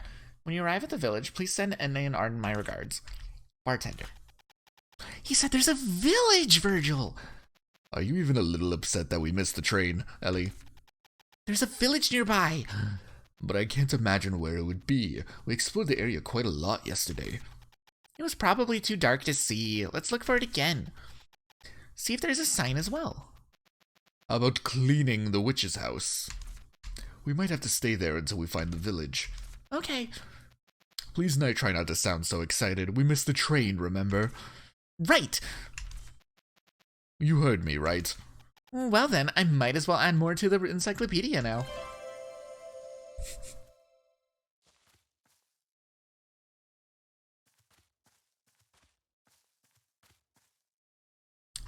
S3: When you arrive at the village, please send Enna and Arden my regards. Bartender. He said there's a village, Virgil!
S4: Are you even a little upset that we missed the train, Ellie?
S3: There's a village nearby!
S4: But I can't imagine where it would be. We explored the area quite a lot yesterday.
S3: It was probably too dark to see. Let's look for it again. See if there's a sign as well.
S4: How about cleaning the witch's house? We might have to stay there until we find the village.
S3: Okay.
S4: Please try not to sound so excited. We missed the train, remember?
S3: Right!
S4: You heard me, right?
S3: Well then, I might as well add more to the encyclopedia now.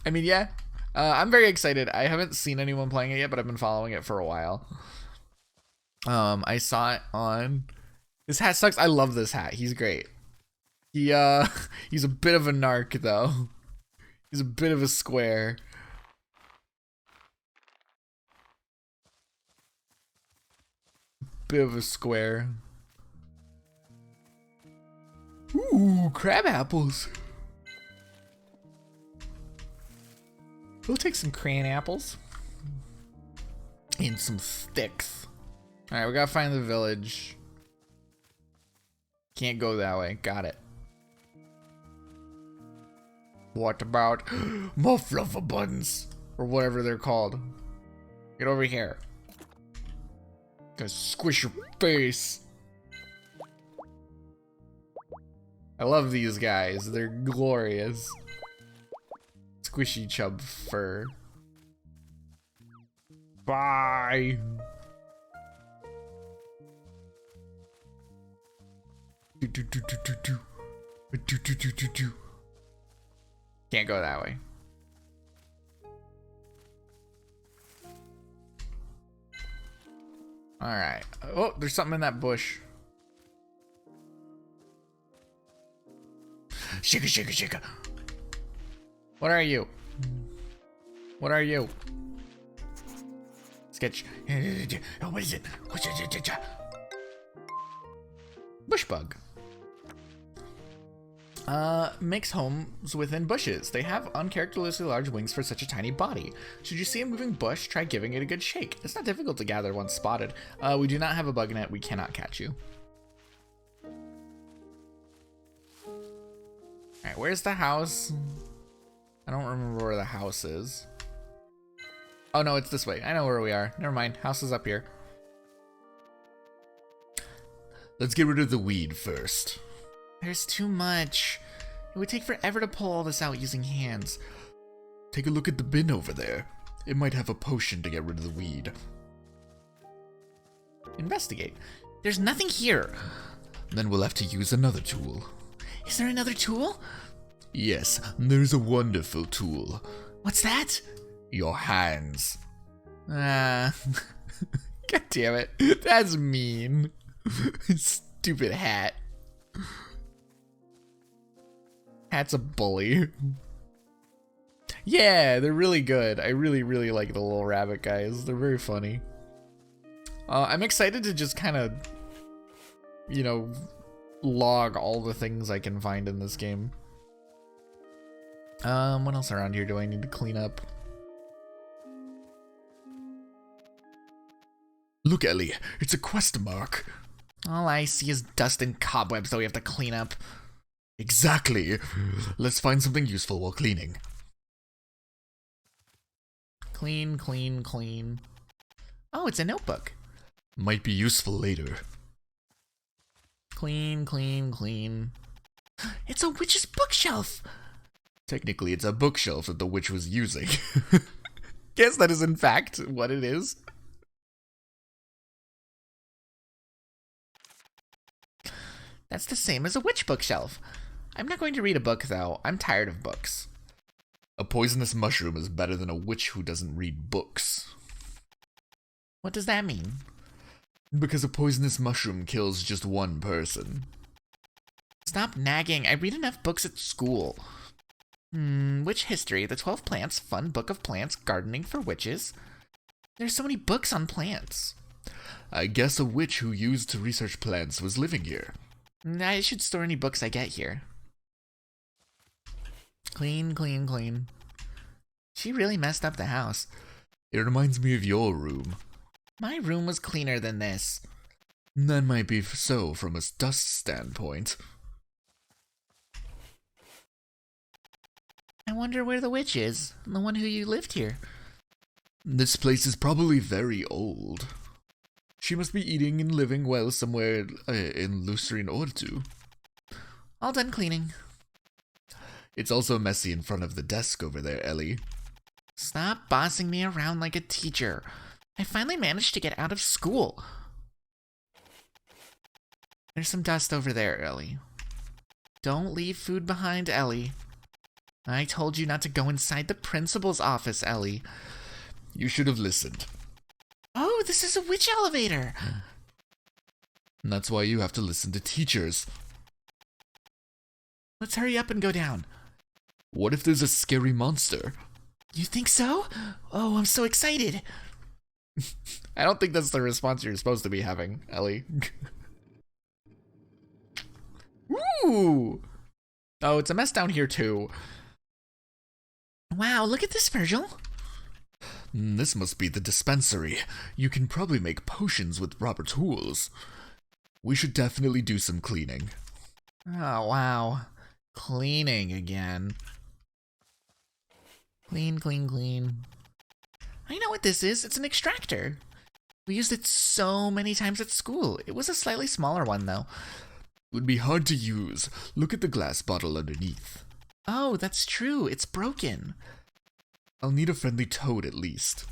S1: I mean, yeah. I'm very excited. I haven't seen anyone playing it yet, but I've been following it for a while. I saw it on... This hat sucks. I love this hat. He's great. He's a bit of a narc, though. He's a bit of a square. Bit of a square. Ooh, crab apples. We'll take some crayon apples. And some sticks. Alright, we gotta find the village. Can't go that way. Got it. What about more fluffer buttons? Or whatever they're called. Get over here. Gonna squish your face. I love these guys. They're glorious. Squishy chub fur. Bye. Can't go that way. Alright. Oh, there's something in that bush.
S2: Shika, shika, shika.
S1: What are you? What are you? Sketch.
S2: What is it?
S1: Bush bug. Makes homes within bushes. They have uncharacteristically large wings for such a tiny body. Should you see a moving bush, try giving it a good shake. It's not difficult to gather once spotted. We do not have a bug net. We cannot catch you. Alright, where's the house? I don't remember where the house is. Oh no, it's this way. I know where we are. Never mind. House is up here.
S4: Let's get rid of the weed first.
S2: There's too much. It would take forever to pull all this out using hands.
S4: Take a look at the bin over there. It might have a potion to get rid of the weed.
S1: Investigate.
S2: There's nothing here.
S4: Then we'll have to use another tool.
S2: Is there another tool?
S4: Yes, there's a wonderful tool.
S2: What's that?
S4: Your hands.
S1: God damn it. That's mean. Stupid hat. Hat's a bully. Yeah, they're really good. I really, really like the little rabbit guys. They're very funny. I'm excited to just kind of, you know, log all the things I can find in this game. What else around here do I need to clean up?
S4: Look, Ellie, it's a quest mark.
S2: All I see is dust and cobwebs that we have to clean up.
S4: Exactly. Let's find something useful while cleaning.
S1: Clean, clean, clean.
S2: Oh, it's a notebook.
S4: Might be useful later.
S1: Clean, clean, clean.
S2: It's a witch's bookshelf.
S4: Technically, it's a bookshelf that the witch was using.
S1: Guess that is in fact what it is.
S2: That's the same as a witch bookshelf. I'm not going to read a book, though. I'm tired of books.
S4: A poisonous mushroom is better than a witch who doesn't read books.
S2: What does that mean?
S4: Because a poisonous mushroom kills just one person.
S2: Stop nagging. I read enough books at school. Witch history, the 12 plants, fun book of plants, gardening for witches. There's so many books on plants.
S4: I guess a witch who used to research plants was living here.
S2: I should store any books I get here.
S1: Clean, clean, clean.
S2: She really messed up the house.
S4: It reminds me of your room.
S2: My room was cleaner than this.
S4: That might be so from a dust standpoint.
S2: I wonder where the witch is, the one who you lived here.
S4: This place is probably very old. She must be eating and living well somewhere in Lucerne Ortu.
S2: All done cleaning.
S4: It's also messy in front of the desk over there, Ellie.
S2: Stop bossing me around like a teacher. I finally managed to get out of school. There's some dust over there, Ellie. Don't leave food behind, Ellie. I told you not to go inside the principal's office, Ellie.
S4: You should have listened.
S2: Oh, this is a witch elevator.
S4: And that's why you have to listen to teachers.
S2: Let's hurry up and go down.
S4: What if there's a scary monster?
S2: You think so? Oh, I'm so excited.
S1: I don't think that's the response you're supposed to be having, Ellie. Ooh! Oh, it's a mess down here too.
S2: Wow, look at this, Virgil.
S4: This must be the dispensary. You can probably make potions with proper tools. We should definitely do some cleaning.
S1: Oh, wow. Cleaning again. Clean, clean, clean.
S2: I know what this is. It's an extractor. We used it so many times at school. It was a slightly smaller one, though.
S4: It would be hard to use. Look at the glass bottle underneath.
S2: Oh, that's true. It's broken.
S4: I'll need a friendly toad at least.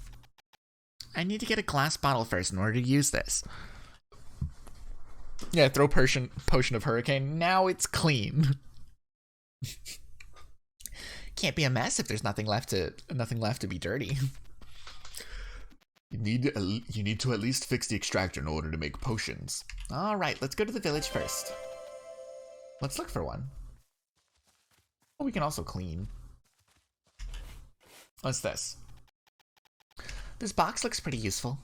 S2: I need to get a glass bottle first in order to use this.
S1: Yeah, throw potion of hurricane. Now it's clean.
S2: Can't be a mess if there's nothing left to be dirty.
S4: You need to at least fix the extractor in order to make potions.
S3: Alright, let's go to the village first. Let's look for one. Oh, we can also clean. What's this? This box looks pretty useful.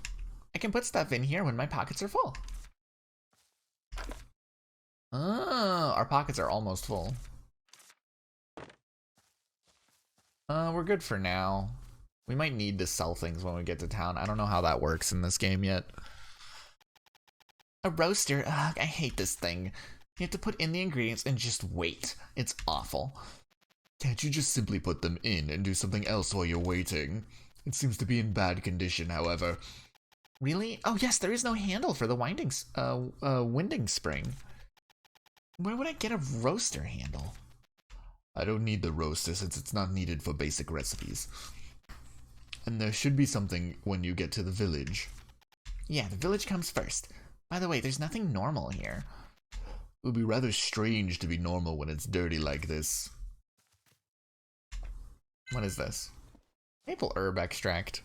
S3: I can put stuff in here when my pockets are full. Oh, our pockets are almost full. We're good for now. We might need to sell things when we get to town. I don't know how that works in this game yet. A roaster? Ugh, I hate this thing. You have to put in the ingredients and just wait. It's awful.
S4: Can't you just simply put them in and do something else while you're waiting? It seems to be in bad condition, however.
S3: Really? Oh yes, there is no handle for the winding spring. Where would I get a roaster handle?
S4: I don't need the roaster since it's not needed for basic recipes. And there should be something when you get to the village.
S3: Yeah, the village comes first. By the way, there's nothing normal here.
S4: It would be rather strange to be normal when it's dirty like this.
S1: What is this? Maple herb extract.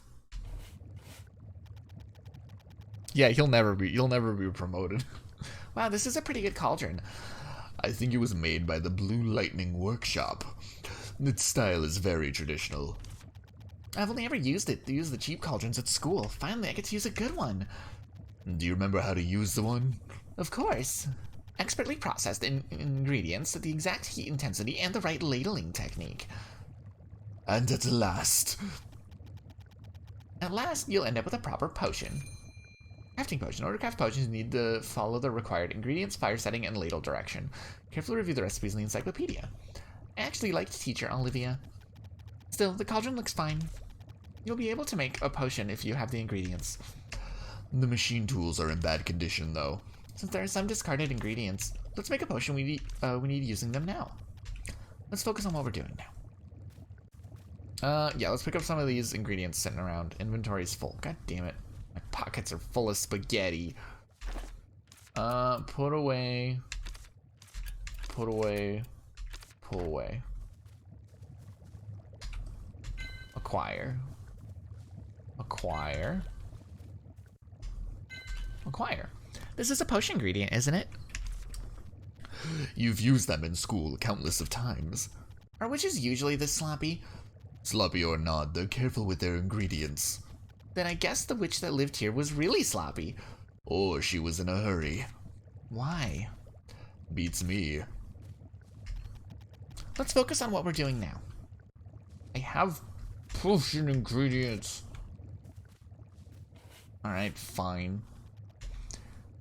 S1: Yeah, you'll never be promoted.
S3: Wow, this is a pretty good cauldron.
S4: I think it was made by the Blue Lightning Workshop. Its style is very traditional.
S3: I've only ever used the cheap cauldrons at school. Finally, I get to use a good one.
S4: Do you remember how to use the one?
S3: Of course. Expertly processed ingredients at the exact heat intensity and the right ladling technique.
S4: And at last...
S3: At last, you'll end up with a proper potion. Crafting potion. In order to craft potions, you need to follow the required ingredients, fire setting, and ladle direction. Carefully review the recipes in the encyclopedia. I actually liked teacher Olivia. Still, the cauldron looks fine. You'll be able to make a potion if you have the ingredients.
S4: The machine tools are in bad condition, though.
S3: Since there are some discarded ingredients, let's make a potion we need using them now. Let's focus on what we're doing now. Yeah, let's pick up some of these ingredients sitting around. Inventory's full. God damn it. My pockets are full of spaghetti. Put away. Put away. Pull away. Acquire. Acquire. Acquire. This is a potion ingredient, isn't it?
S4: You've used them in school countless of times.
S3: Are witches usually this sloppy?
S4: Sloppy or not, they're careful with their ingredients.
S3: Then I guess the witch that lived here was really sloppy.
S4: Or she was in a hurry.
S3: Why?
S4: Beats me.
S3: Let's focus on what we're doing now. I have potion ingredients. Alright, fine.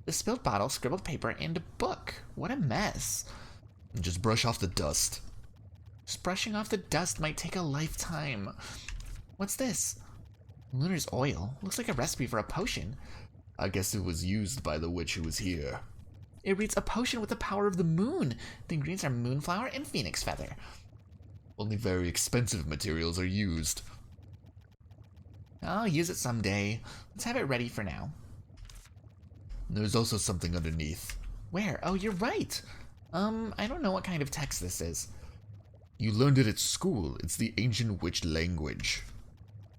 S3: The spilled bottle, scribbled paper, and a book. What a mess.
S4: Just brush off the dust.
S3: Just brushing off the dust might take a lifetime. What's this? Lunar's oil. Looks like a recipe for a potion.
S4: I guess it was used by the witch who was here.
S3: It reads a potion with the power of the moon. The ingredients are moonflower and phoenix feather.
S4: Only very expensive materials are used.
S3: I'll use it someday. Let's have it ready for now.
S4: There's also something underneath.
S3: Where? Oh, you're right. I don't know what kind of text this is.
S4: You learned it at school. It's the ancient witch language.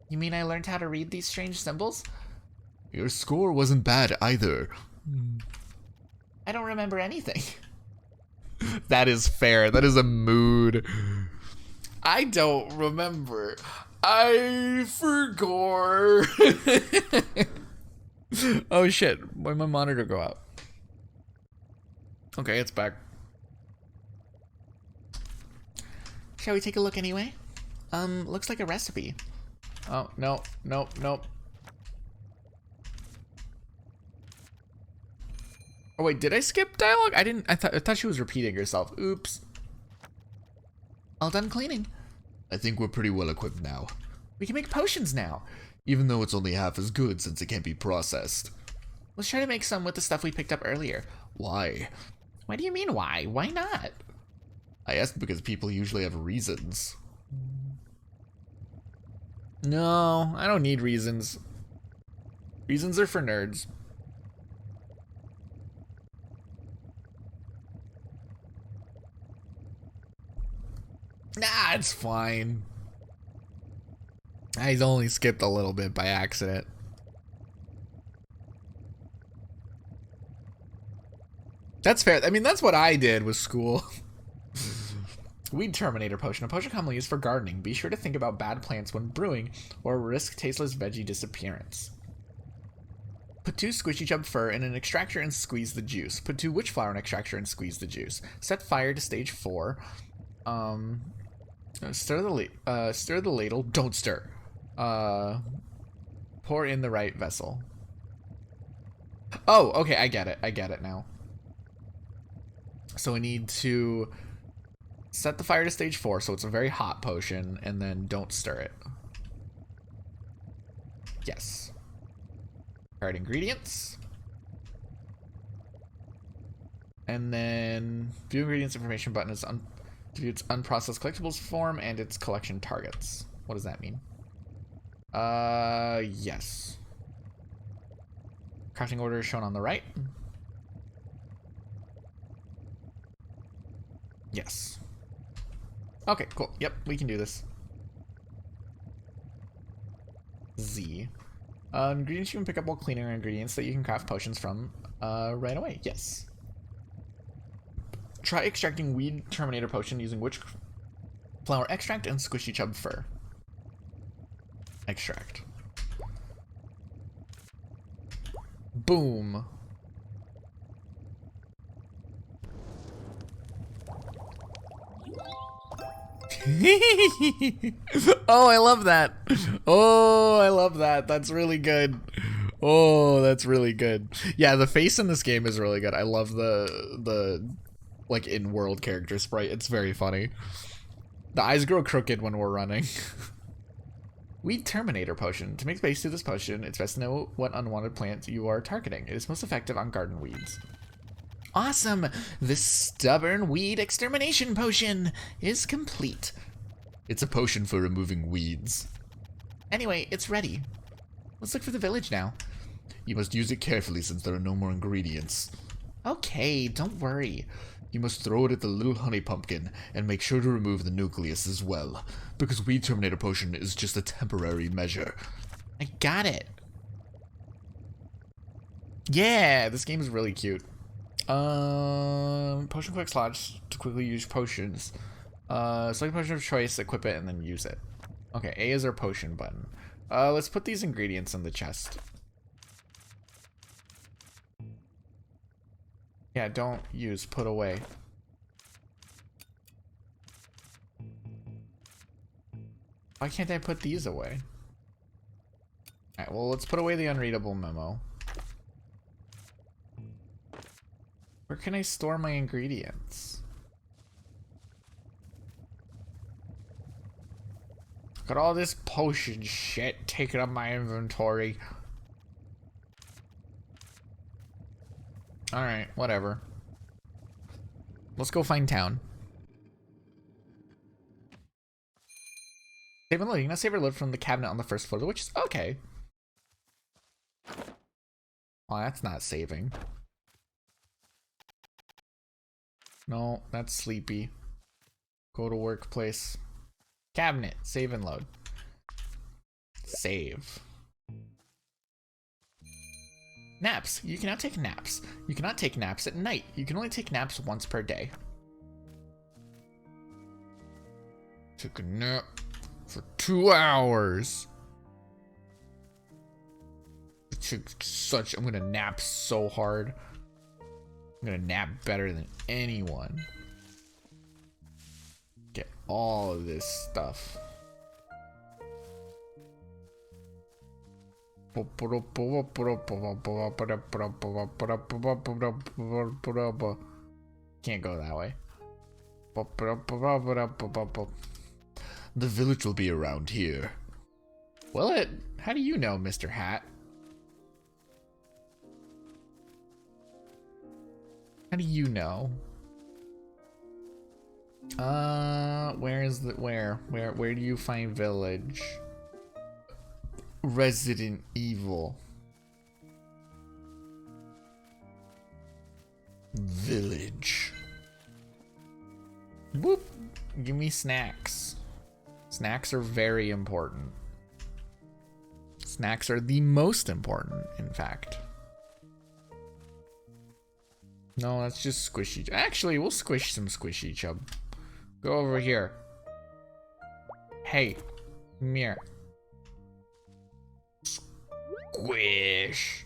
S3: You mean I learned how to read these strange symbols?
S4: Your score wasn't bad either.
S3: I don't remember anything.
S1: That is fair. That is a mood. I don't remember. I forgot. Oh shit. Why'd my monitor go out? Okay, it's back.
S3: Shall we take a look anyway? Looks like a recipe.
S1: Oh, no, nope, nope. Oh wait, did I skip dialogue? I thought she was repeating herself. Oops.
S3: All done cleaning.
S4: I think we're pretty well equipped now.
S3: We can make potions now.
S4: Even though it's only half as good since it can't be processed.
S3: Let's try to make some with the stuff we picked up earlier.
S4: Why?
S3: Why do you mean why? Why not?
S4: I asked because people usually have reasons.
S1: No, I don't need reasons. Reasons are for nerds. Nah, it's fine. I only skipped a little bit by accident. That's fair. I mean, that's what I did with school. Weed Terminator Potion. A potion commonly used for gardening. Be sure to think about bad plants when brewing or risk tasteless veggie disappearance. Put 2 Squishy Chub fur in an extractor and squeeze the juice. Put 2 witch flower in an extractor and squeeze the juice. Set fire to stage 4. Stir the ladle. Don't stir. Pour in the right vessel. Oh, okay, I get it now. So we need to set the fire to stage 4, so it's a very hot potion, and then don't stir it. Yes. Alright, ingredients. And then view ingredients information button is to view its unprocessed collectibles form and its collection targets. What does that mean? Yes. Crafting order is shown on the right. Yes. Okay, cool. Yep, we can do this. Z. Ingredients you can pick up while cleaning are ingredients that you can craft potions from right away. Yes. Try extracting Weed Terminator Potion using witch flower extract and Squishy Chub fur. Extract. Boom. Oh, I love that. Oh, I love that. That's really good. Oh, that's really good. Yeah, the face in this game is really good. I love the like in-world character sprite. It's very funny. The eyes grow crooked when we're running. Weed Terminator Potion. To make space to this potion, it's best to know what unwanted plant you are targeting. It is most effective on garden weeds. Awesome! The Stubborn Weed Extermination Potion is complete.
S4: It's a potion for removing weeds.
S3: Anyway, it's ready. Let's look for the village now.
S4: You must use it carefully since there are no more ingredients.
S3: Okay, don't worry.
S4: You must throw it at the little honey pumpkin and make sure to remove the nucleus as well, because Weed Terminator Potion is just a temporary measure.
S3: I got it.
S1: Yeah, this game is really cute. Potion quick slots to quickly use potions. Select potion of choice, equip it, and then use it. Okay, A is our potion button. Let's put these ingredients in the chest. Yeah, don't use, put away. Why can't I put these away? Alright, well, let's put away the unreadable memo. Where can I store my ingredients? Got all this potion shit taking up my inventory. Alright, whatever. Let's go find town. Save and load. You can now save or load from the cabinet on the first floor, which is okay. Oh, that's not saving. No, that's sleepy. Go to workplace. Cabinet. Save and load. Save. Naps. You can now take naps. You cannot take naps at night. You can only take naps once per day. Took a nap for 2 hours. I'm gonna nap so hard. I'm gonna nap better than anyone. Get all of this stuff. Can't go that way.
S4: The village will be around here.
S1: Will it? How do you know, Mr. Hat? How do you know? Where is the where do you find village? Resident Evil.
S4: Village.
S1: Whoop. Give me snacks. Snacks are very important. Snacks are the most important, in fact. No, that's just squishy. Actually, we'll squish some squishy chub. Go over here. Hey, come here. Squish.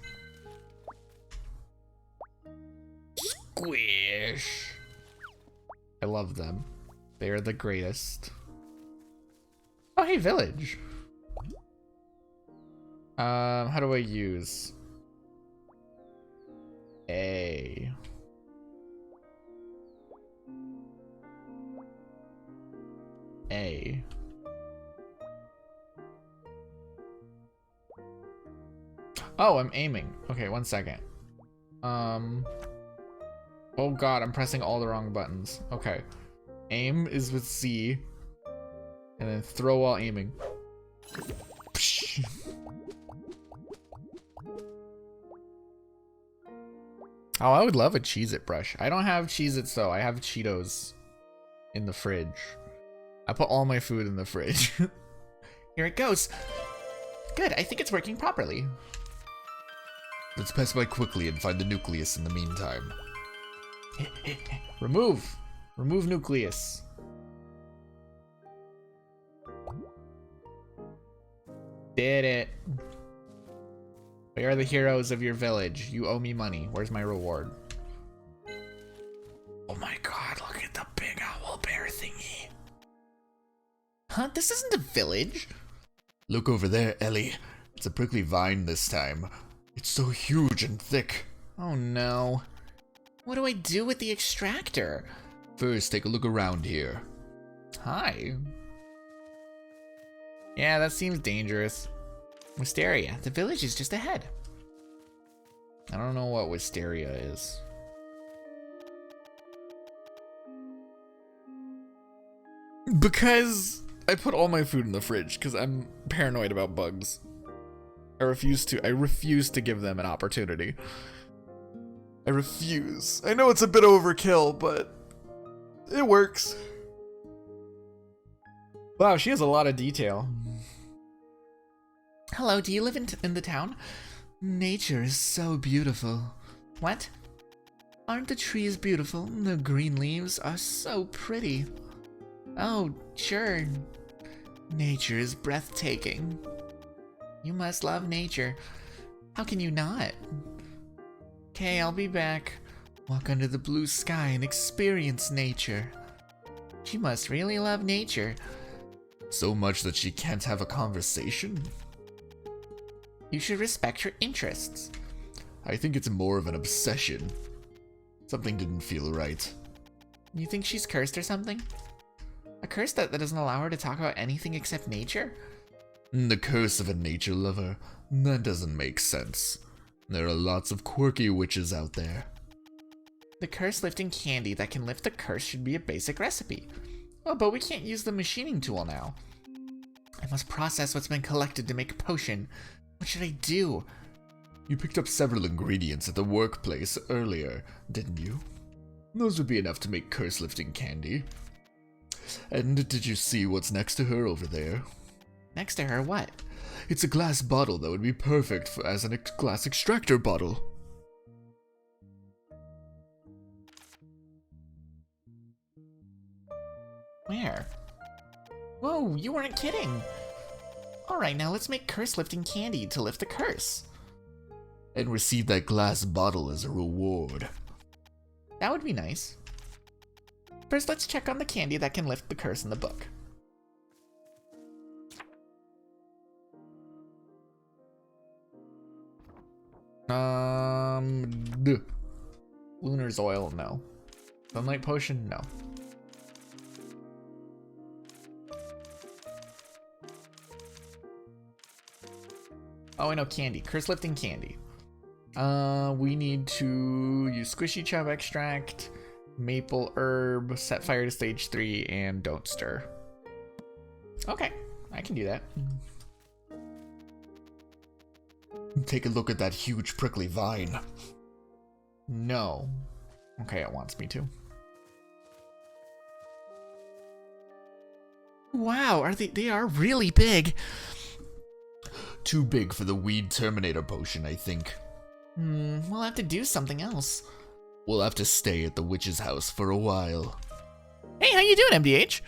S1: Squish. I love them. They are the greatest. Oh, hey, village. How do I use A? A. Oh, I'm aiming. Okay, 1 second. Oh god, I'm pressing all the wrong buttons. Okay. Aim is with C. And then throw while aiming. Oh, I would love a Cheez-It brush. I don't have Cheez-Its though. I have Cheetos in the fridge. I put all my food in the fridge.
S3: Here it goes. Good, I think it's working properly.
S4: Let's pass by quickly and find the nucleus in the meantime.
S1: Remove nucleus. Did it. We are the heroes of your village. You owe me money. Where's my reward?
S4: Oh my god, look at the big owl bear thingy.
S3: Huh? This isn't a village.
S4: Look over there, Ellie. It's a prickly vine this time. It's so huge and thick.
S1: Oh no.
S3: What do I do with the extractor?
S4: First, take a look around here.
S1: Hi. Yeah, that seems dangerous.
S3: Wisteria, the village is just ahead.
S1: I don't know what wisteria is. Because I put all my food in the fridge because I'm paranoid about bugs. I refuse to give them an opportunity. I refuse. I know it's a bit overkill, but it works. Wow, she has a lot of detail.
S3: Hello, do you live in the town?
S2: Nature is so beautiful.
S3: What?
S2: Aren't the trees beautiful? The green leaves are so pretty.
S3: Oh, sure.
S2: Nature is breathtaking.
S3: You must love nature. How can you not?
S2: Okay, I'll be back. Walk under the blue sky and experience nature.
S3: She must really love nature.
S4: So much that she can't have a conversation?
S3: You should respect her interests.
S4: I think it's more of an obsession. Something didn't feel right.
S3: You think she's cursed or something? A curse that doesn't allow her to talk about anything except nature?
S4: The curse of a nature lover? That doesn't make sense. There are lots of quirky witches out there.
S3: The curse lifting candy that can lift the curse should be a basic recipe. Oh, but we can't use the machining tool now. I must process what's been collected to make a potion. What should I do?
S4: You picked up several ingredients at the workplace earlier, didn't you? Those would be enough to make curse-lifting candy. And did you see what's next to her over there?
S3: Next to her, what?
S4: It's a glass bottle that would be perfect as a glass extractor bottle.
S3: Where? Whoa, you weren't kidding! Alright, now let's make curse-lifting candy to lift the curse.
S4: And receive that glass bottle as a reward.
S3: That would be nice. First, let's check on the candy that can lift the curse in the book.
S1: Lunar's oil, no. Sunlight potion, no. Oh, I know, candy. Curse lifting candy. We need to use Squishy Chub Extract, Maple Herb, Set Fire to Stage 3, and Don't Stir. Okay, I can do that.
S4: Take a look at that huge prickly vine.
S1: No. Okay, it wants me to.
S3: Wow, they are really big.
S4: Too big for the Weed Terminator potion, I think.
S3: We'll have to do something else.
S4: We'll have to stay at the witch's house for a while.
S3: Hey, how you doing, MDH?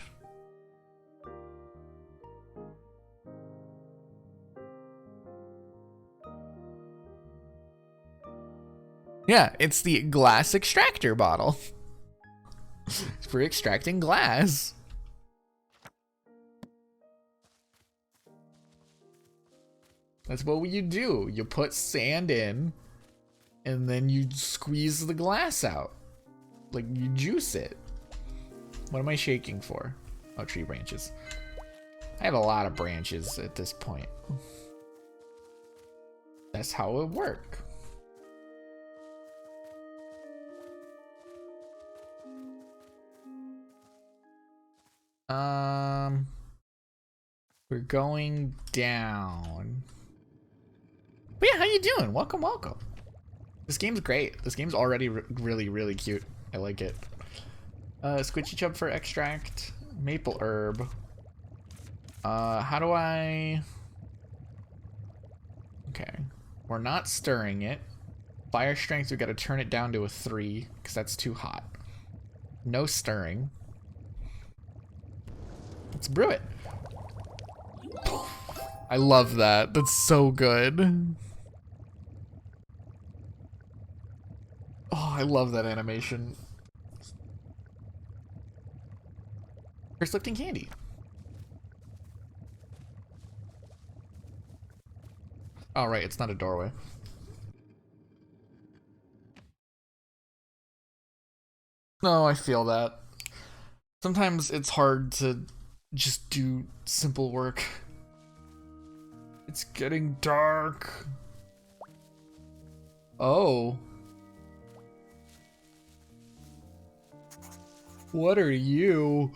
S3: Yeah, it's the glass extractor bottle. It's for extracting glass. That's what you do. You put sand in, and then you squeeze the glass out. Like, you juice it. What am I shaking for? Oh, tree branches. I have a lot of branches at this point. That's how it works. We're going down. But yeah, how you doing? Welcome, welcome. This game's great. This game's already really, really cute. I like it. Squishy chub for extract. Maple herb. How do I... Okay. We're not stirring it. Fire strength, we gotta turn it down to a 3, because that's too hot. No stirring. Let's brew it. I love that. That's so good. Oh, I love that animation. Curse lifting candy. Oh, right, it's not a doorway. No, I feel that. Sometimes it's hard to just do simple work. It's getting dark. Oh. What are you?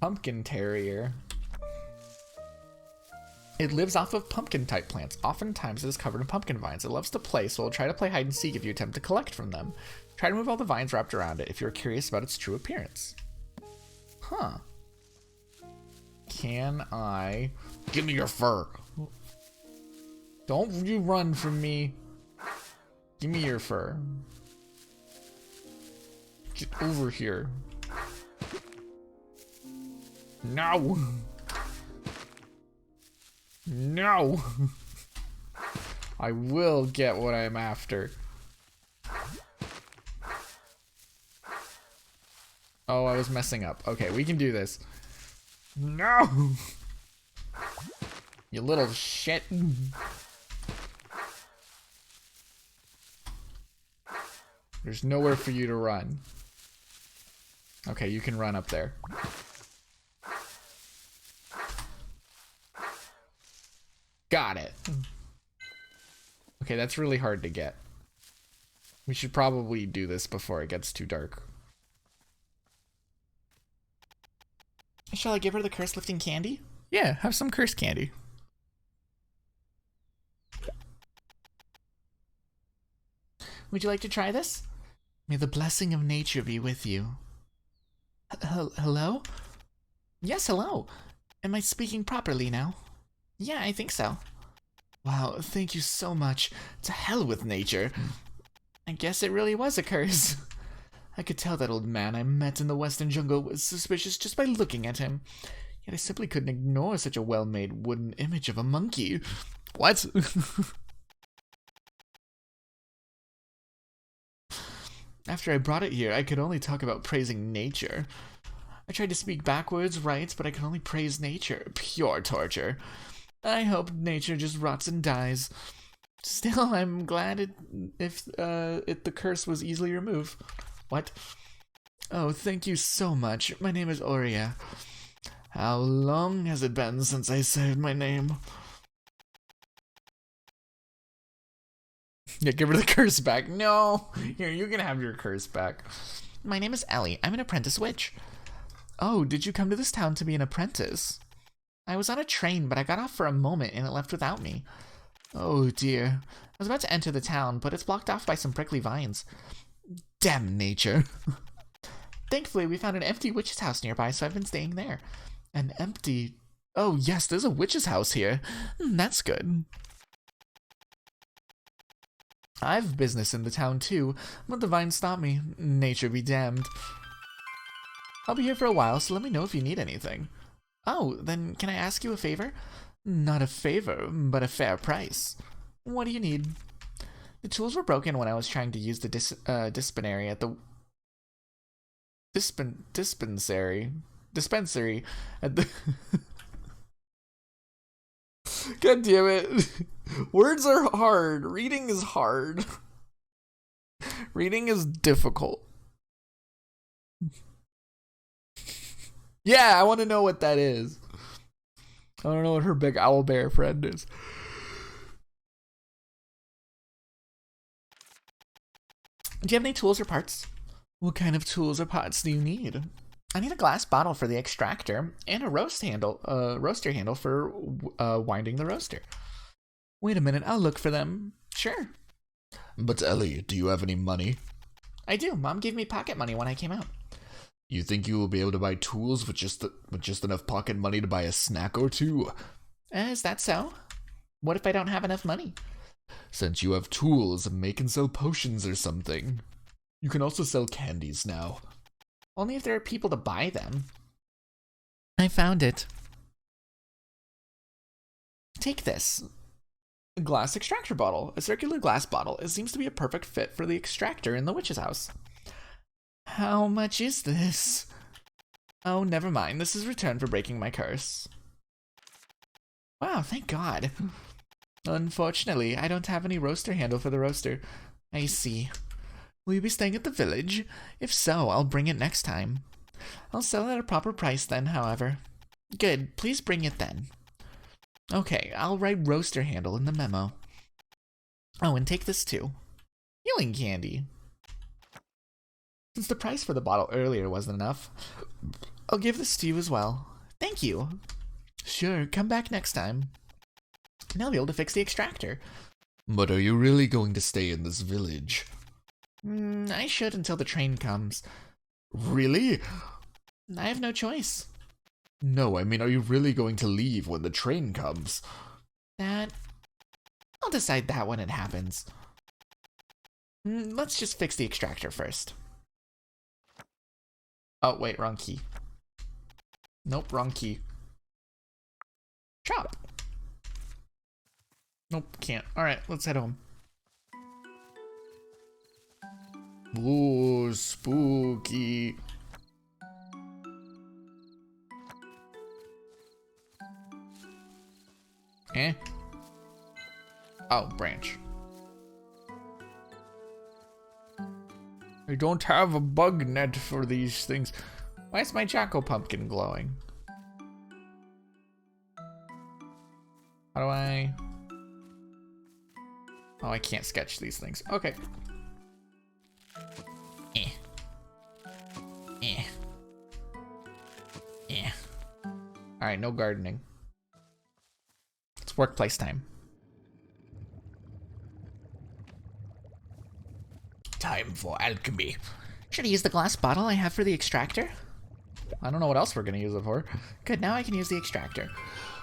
S3: Pumpkin terrier. It lives off of pumpkin-type plants. Oftentimes it is covered in pumpkin vines. It loves to play, so it'll try to play hide and seek if you attempt to collect from them. Try to move all the vines wrapped around it if you're curious about its true appearance. Huh. Can I... Give me your fur. Don't you run from me. Give me your fur. Get over here. No. No! I will get what I'm after. Oh, I was messing up. Okay, we can do this. No! You little shit. There's nowhere for you to run. Okay, you can run up there. Got it. Okay, that's really hard to get. We should probably do this before it gets too dark. Shall I give her the curse lifting candy? Yeah, have some curse candy. Would you like to try this? May the blessing of nature be with you. Hello? Yes, hello. Am I speaking properly now? Yeah, I think so. Wow, thank you so much. To hell with nature. I guess it really was a curse. I could tell that old man I met in the western jungle was suspicious just by looking at him. Yet I simply couldn't ignore such a well-made wooden image of a monkey. What? After I brought it here, I could only talk about praising nature. I tried to speak backwards, right, but I could only praise nature. Pure torture. I hope nature just rots and dies. Still, I'm glad the curse was easily removed. What? Oh, thank you so much. My name is Aurea. How long has it been since I said my name? Yeah, give her the curse back. No! Here, you can have your curse back. My name is Ellie. I'm an apprentice witch. Oh, did you come to this town to be an apprentice? I was on a train, but I got off for a moment and it left without me. Oh dear. I was about to enter the town, but it's blocked off by some prickly vines. Damn nature. Thankfully, we found an empty witch's house nearby, so I've been staying there. An empty... Oh, yes, there's a witch's house here. That's good. I've business in the town too, but the vines stop me. Nature be damned. I'll be here for a while, so let me know if you need anything. Oh, then can I ask you a favor? Not a favor, but a fair price. What do you need? The tools were broken when I was trying to use the dispensary at the dispensary at the God damn it. Words are hard. Reading is hard. Reading is difficult. Yeah, I want to know what that is. I don't know what her big owl bear friend is. Do you have any tools or parts? What kind of tools or parts do you need? I need a glass bottle for the extractor and a roaster handle for winding the roaster. Wait a minute, I'll look for them. Sure.
S4: But Ellie, do you have any money?
S3: I do. Mom gave me pocket money when I came out.
S4: You think you will be able to buy tools with just enough pocket money to buy a snack or two?
S3: Is that so? What if I don't have enough money?
S4: Since you have tools, make and sell potions or something. You can also sell candies now.
S3: Only if there are people to buy them. I found it. Take this. A glass extractor bottle. A circular glass bottle. It seems to be a perfect fit for the extractor in the witch's house. How much is this? Oh, never mind. This is return for breaking my curse. Wow, thank God. Unfortunately, I don't have any roaster handle for the roaster. I see. Will you be staying at the village? If so, I'll bring it next time. I'll sell it at a proper price then, however. Good, please bring it then. Okay, I'll write roaster handle in the memo. Oh, and take this too. Healing candy. Since the price for the bottle earlier wasn't enough, I'll give this to you as well. Thank you. Sure, come back next time. And I'll be able to fix the extractor.
S4: But are you really going to stay in this village?
S3: I should until the train comes.
S4: Really?
S3: I have no choice.
S4: No, I mean, are you really going to leave when the train comes?
S3: That... I'll decide that when it happens. Let's just fix the extractor first. Oh, wait, wrong key. Nope, wrong key. Chop. Nope, can't. Alright, let's head home.
S4: Ooh, spooky.
S3: Eh? Oh, branch. I don't have a bug net for these things. Why is my Jacko pumpkin glowing? How do I... Oh, I can't sketch these things. Okay. Eh. Eh. Eh. Alright, no gardening. It's workplace time. Time for alchemy. Should I use the glass bottle I have for the extractor? I don't know what else we're gonna use it for. Good, now I can use the extractor.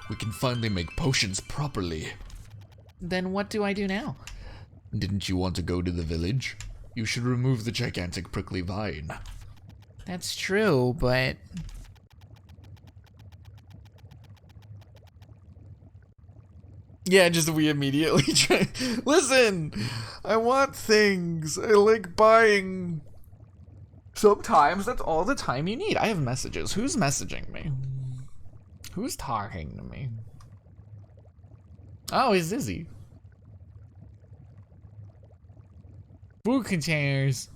S4: We can finally make potions properly.
S3: Then what do I do now?
S4: Didn't you want to go to the village? You should remove the gigantic prickly vine.
S3: That's true, but... Yeah, just we immediately try. Listen, I want things. I like buying. Sometimes that's all the time you need. I have messages. Who's messaging me? Who's talking to me? Oh, it's Izzy. Food containers.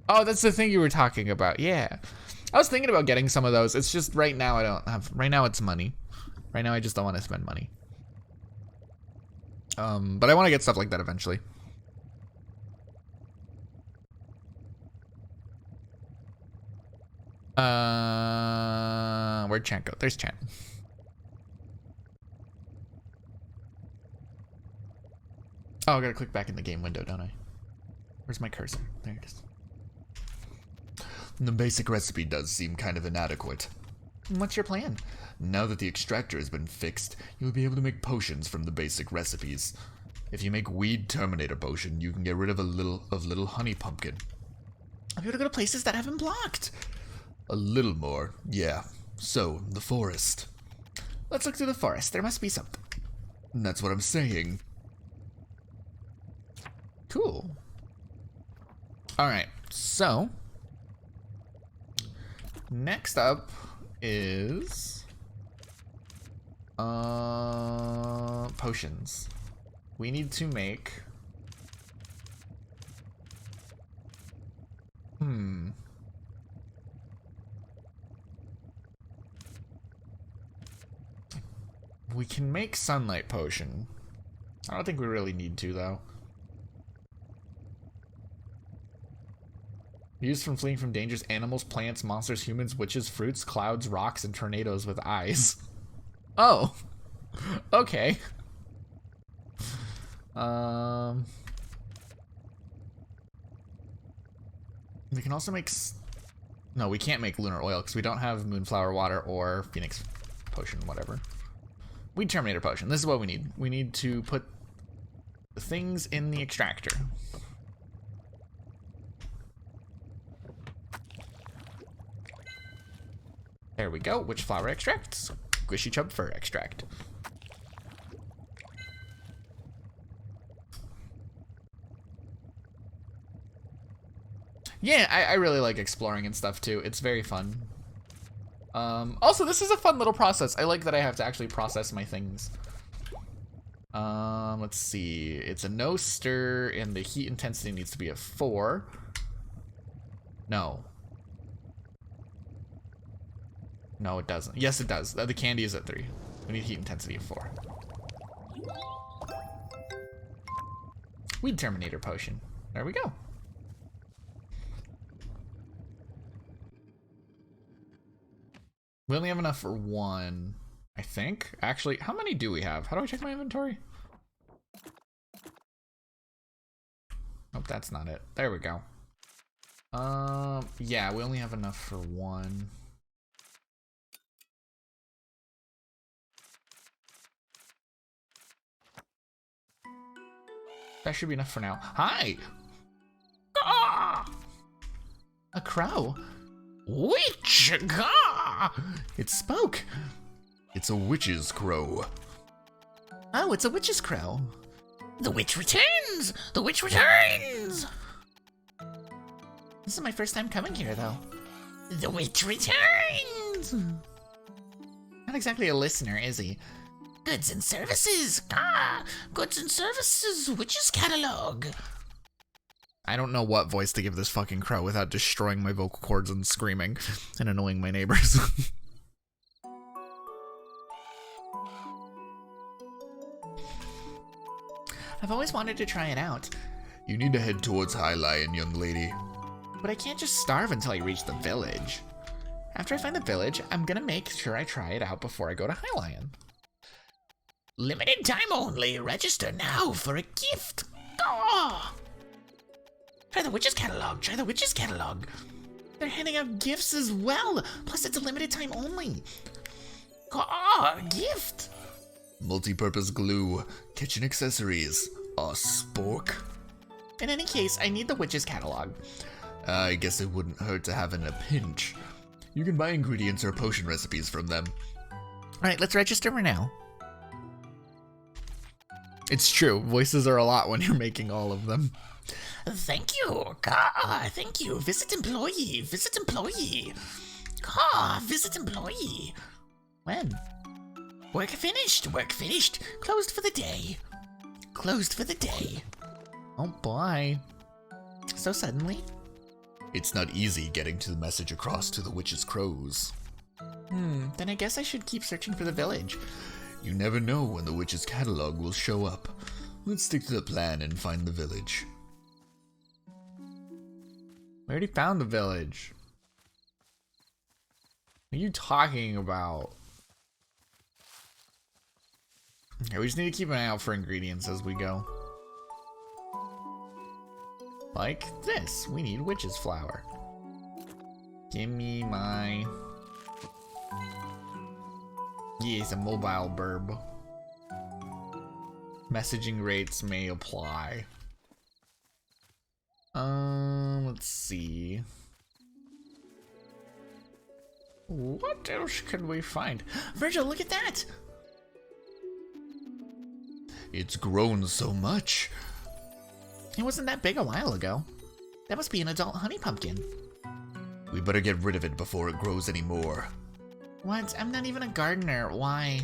S3: Oh, that's the thing you were talking about. Yeah. I was thinking about getting some of those. It's just right now I don't have. Right now it's money. Right now I just don't want to spend money. But I want to get stuff like that eventually. Where'd Chant go? There's Chant. Oh, I gotta click back in the game window, don't I? Where's my cursor? There it is.
S4: The basic recipe does seem kind of inadequate.
S3: What's your plan?
S4: Now that the extractor has been fixed, you'll be able to make potions from the basic recipes. If you make Weed Terminator Potion, you can get rid of little honey pumpkin.
S3: I'll be able to go to places that haven't blocked.
S4: A little more, yeah. So, the forest.
S3: Let's look through the forest. There must be something.
S4: That's what I'm saying.
S1: Cool. Alright, so next up is potions. We need to make we can make sunlight potion. I don't think we really need to though. Used from fleeing from dangerous animals, plants, monsters, humans, witches, fruits, clouds, rocks, and tornadoes with eyes. Oh. Okay. We can also make... No, we can't make lunar oil because we don't have moonflower water or phoenix potion, whatever. Weed Terminator Potion. This is what we need. We need to put the things in the extractor. There we go. Witch flower extract. Squishy chub fur extract. Yeah, I really like exploring and stuff too. It's very fun. Also, this is a fun little process. I like that I have to actually process my things. Let's see. It's a no stir, and the heat intensity needs to be at 4. No. No, it doesn't. Yes, it does. The candy is at 3. We need heat intensity of 4. Weed Terminator Potion. There we go. We only have enough for 1, I think. Actually, how many do we have? How do I check my inventory? Nope, that's not it. There we go. Yeah, we only have enough for 1. That should be enough for now. Hi! Ah! A crow? Witch! Gah! It spoke.
S4: It's a witch's crow.
S3: Oh, it's a witch's crow. The witch returns! The witch returns! This is my first time coming here, though. The witch returns! Not exactly a listener, is he? Goods and services! Ah! Goods and services! Witch's catalog!
S1: I don't know what voice to give this fucking crow without destroying my vocal cords and screaming and annoying my neighbors.
S3: I've always wanted to try it out.
S4: You need to head towards High Lion, young lady.
S3: But I can't just starve until I reach the village. After I find the village, I'm gonna make sure I try it out before I go to High Lion. Limited time only. Register now for a gift. Oh! Try the witch's catalog. Try the witch's catalog. They're handing out gifts as well. Plus, it's a limited time only. Oh, gift.
S4: Multi-purpose glue, kitchen accessories, a spork.
S3: In any case, I need the witch's catalog.
S4: I guess it wouldn't hurt to have in a pinch. You can buy ingredients or potion recipes from them.
S3: All right, let's register for now.
S1: It's true. Voices are a lot when you're making all of them.
S3: Thank you. Thank you. Visit employee. Visit employee. Visit employee. When? Work finished. Work finished. Closed for the day. Closed for the day.
S1: Oh boy.
S3: So suddenly?
S4: It's not easy getting to the message across to the witch's crows.
S3: Then I guess I should keep searching for the village.
S4: You never know when the witch's catalog will show up. Let's stick to the plan and find the village.
S1: We already found the village. What are you talking about? Okay, we just need to keep an eye out for ingredients as we go. Like this. We need witch's flower. Give me my Yes, a mobile burb. Messaging rates may apply. Let's see. What else can we find?
S3: Virgil, look at that!
S4: It's grown so much.
S3: It wasn't that big a while ago. That must be an adult honey pumpkin.
S4: We better get rid of it before it grows any more.
S3: What? I'm not even a gardener. Why?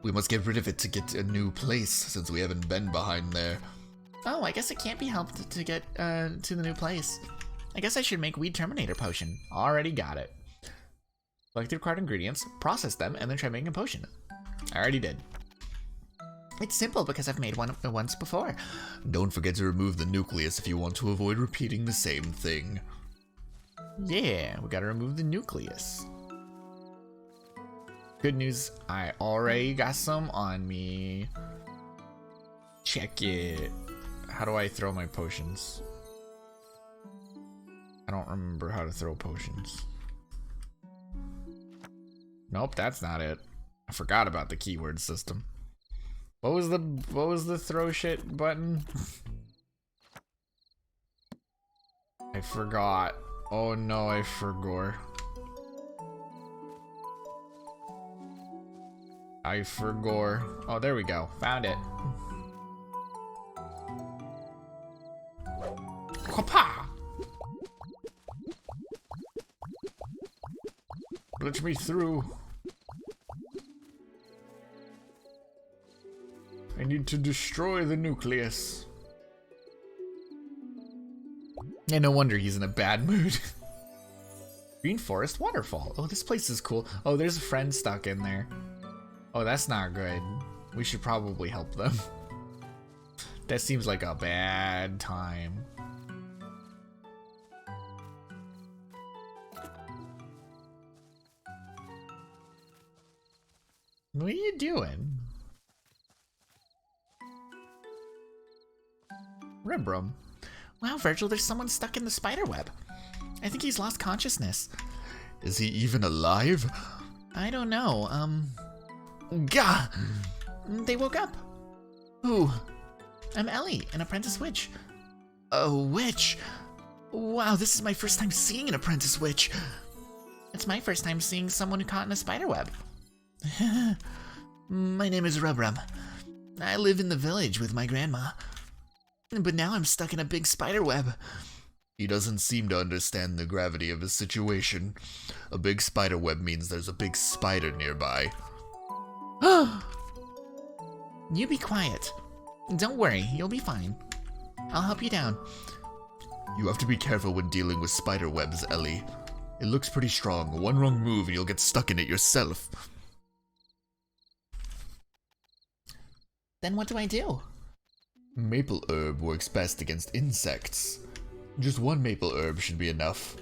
S4: We must get rid of it to get a new place, since we haven't been behind there.
S3: Oh, I guess it can't be helped to get to the new place. I guess I should make Weed Terminator potion.
S1: Already got it. Select your card ingredients, process them, and then try making a potion. I already did.
S3: It's simple because I've made one once before.
S4: Don't forget to remove the nucleus if you want to avoid repeating the same thing.
S1: Yeah, we gotta remove the nucleus. Good news, I already got some on me. Check it. How do I throw my potions? I don't remember how to throw potions. Nope, that's not it. I forgot about the keyword system. What was the throw shit button? I forgot. Oh no, I forgot. I forgot. Oh, there we go. Found it. Whapa! Let me through. I need to destroy the nucleus. Yeah, no wonder he's in a bad mood. Green Forest Waterfall. Oh, this place is cool. Oh, there's a friend stuck in there. Oh, that's not good. We should probably help them. That seems like a bad time. What are you doing? Ribrum.
S3: Wow, Virgil, there's someone stuck in the spider web. I think he's lost consciousness.
S4: Is he even alive?
S3: I don't know, Gah! They woke up.
S4: Who?
S3: I'm Ellie, an apprentice witch. A witch? Wow, this is my first time seeing an apprentice witch. It's my first time seeing someone who caught in a spider web. My name is Rubrum. I live in the village with my grandma. But now I'm stuck in a big spider web.
S4: He doesn't seem to understand the gravity of his situation. A big spider web means there's a big spider nearby.
S3: You be quiet. Don't worry, you'll be fine. I'll help you down.
S4: You have to be careful when dealing with spider webs, Ellie. It looks pretty strong. One wrong move and you'll get stuck in it yourself.
S3: Then what do I do?
S4: Maple herb works best against insects. Just one maple herb should be enough.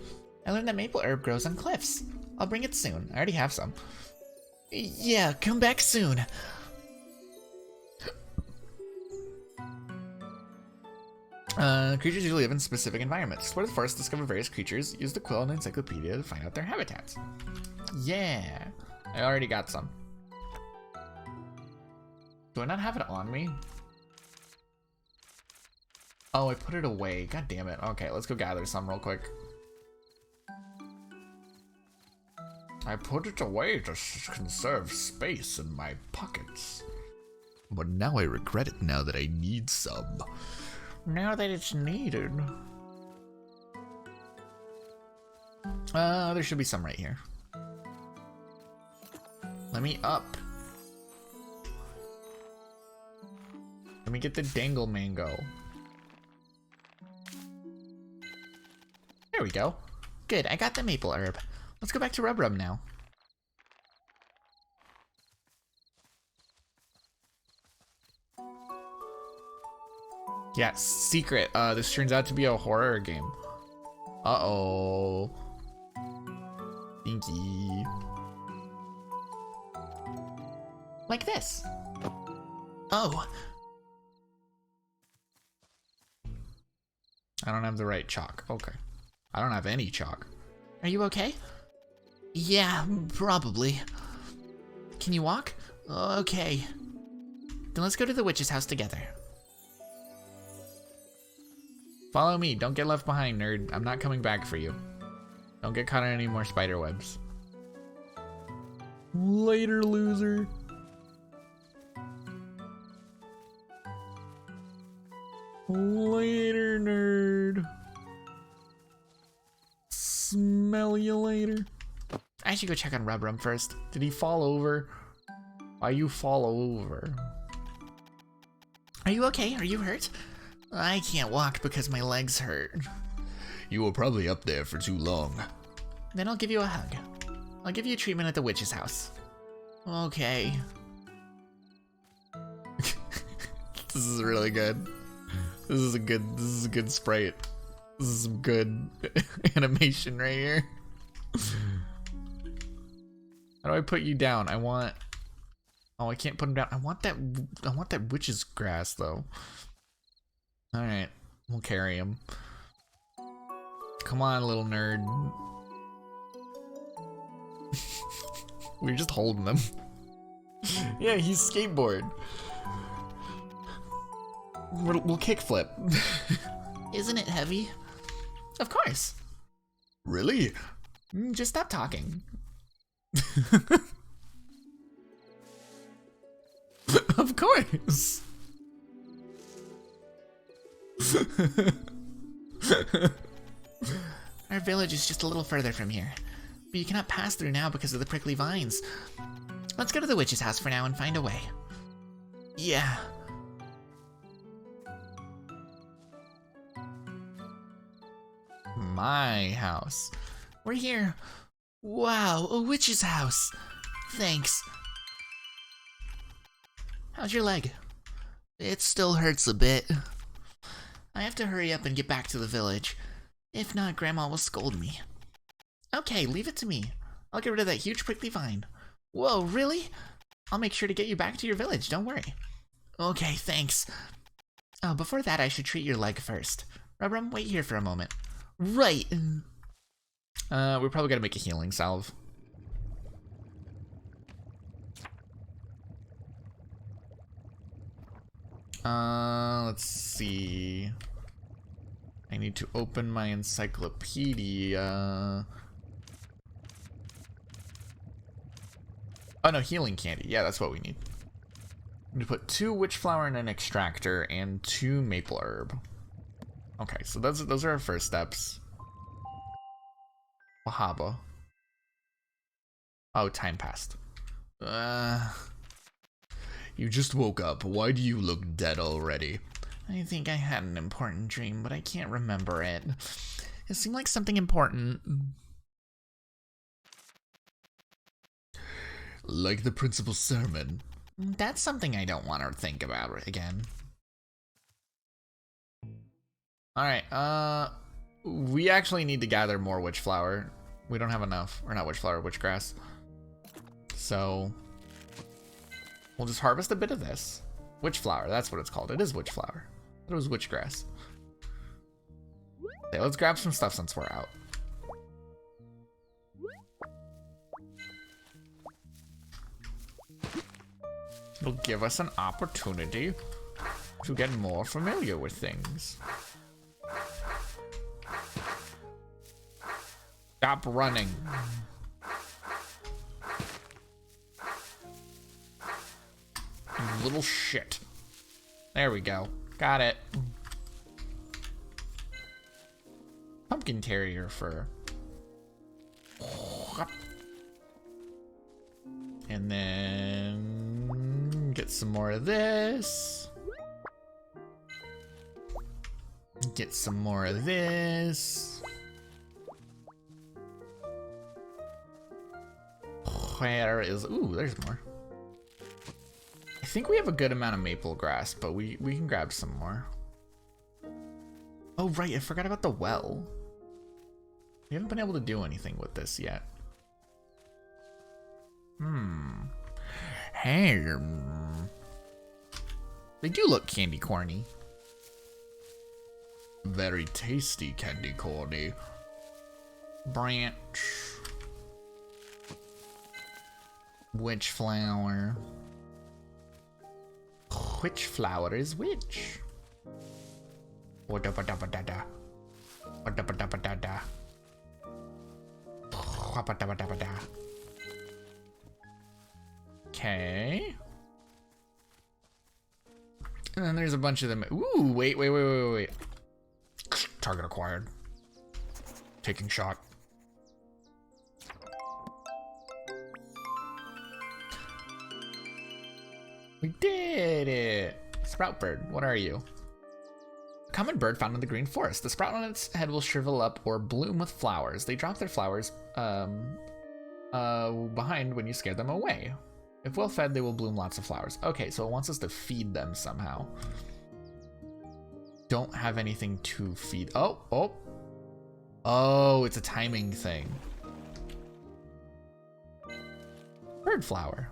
S3: I learned that maple herb grows on cliffs. I'll bring it soon. I already have some. Yeah, come back soon.
S1: Creatures usually live in specific environments. Explore the forest to discover various creatures. Use the quill and encyclopedia to find out their habitats. Yeah, I already got some. Do I not have it on me? Oh, I put it away. God damn it. Okay, let's go gather some real quick. I put it away to conserve space in my pockets.
S4: But now I regret it now that I need some.
S1: Now that it's needed. There should be some right here. Let me up. Let me get the dangle mango. There we go.
S3: Good, I got the maple herb. Let's go back to Rubrum now.
S1: Yeah, secret. This turns out to be a horror game. Uh-oh. Stinky.
S3: Like this. Oh.
S1: I don't have the right chalk. Okay. I don't have any chalk.
S3: Are you okay? Yeah, probably. Can you walk? Okay. Then let's go to the witch's house together.
S1: Follow me. Don't get left behind, nerd. I'm not coming back for you. Don't get caught in any more spider webs. Later, loser. Later, nerd. Smell you later.
S3: I should go check on Rubrum first.
S1: Did he fall over? Why you fall over?
S3: Are you okay? Are you hurt? I can't walk because my legs hurt.
S4: You were probably up there for too long.
S3: Then I'll give you a hug. I'll give you treatment at the witch's house. Okay.
S1: This is really good. This is a good sprite. This is some good animation right here. How do I put you down? Oh, I can't put him down. I want that witch's grass though. All right, we'll carry him. Come on, little nerd. We're just holding him. Yeah, he's skateboard. We'll kickflip.
S3: Isn't it heavy? Of course.
S4: Really?
S3: Just stop talking.
S1: Of course.
S3: Our village is just a little further from here, but you cannot pass through now because of the prickly vines. Let's go to the witch's house for now and find a way. Yeah.
S1: My house.
S3: We're here. Wow, a witch's house. Thanks. How's your leg? It still hurts a bit. I have to hurry up and get back to the village. If not, Grandma will scold me. Okay, leave it to me. I'll get rid of that huge prickly vine. Whoa, really? I'll make sure to get you back to your village, don't worry. Okay, thanks. Oh, before that, I should treat your leg first. Rubrum, wait here for a moment. Right.
S1: We probably gotta make a healing salve. Let's see. I need to open my encyclopedia. Oh no, healing candy. Yeah, that's what we need. We need to put 2 witch flower in an extractor and 2 maple herb. Okay, so those are our first steps. Wahaba. Oh, time passed.
S4: You just woke up. Why do you look dead already?
S3: I think I had an important dream, but I can't remember it. It seemed like something important.
S4: Like the principal's sermon.
S3: That's something I don't want to think about again.
S1: Alright, we actually need to gather more witch flower. We don't have enough. Or not witch flower, witch grass. So we'll just harvest a bit of this. Witch flower, that's what it's called. It is witch flower. It was witch grass. Okay, let's grab some stuff since we're out. It'll give us an opportunity to get more familiar with things. Stop running. You little shit. There we go. Got it. Pumpkin terrier fur. And then get some more of this. Get some more of this. Where is... Ooh, there's more. I think we have a good amount of maple grass, but we can grab some more. Oh, right, I forgot about the well. We haven't been able to do anything with this yet. Hey. They do look candy corny.
S4: Very tasty candy corny.
S1: Branch.
S3: Which flower? Which flower is which? Wadabadabadada. Wadabadabadada. Wabadabadabada. Okay. And then there's a bunch of them. Ooh, wait. Target acquired. Taking shot. We did it! Sproutbird, what are you? A common bird found in the green forest. The sprout on its head will shrivel up or bloom with flowers. They drop their flowers behind when you scare them away. If well fed, they will bloom lots of flowers. Okay, so it wants us to feed them somehow. Don't have anything to feed. Oh, it's a timing thing. Bird flower.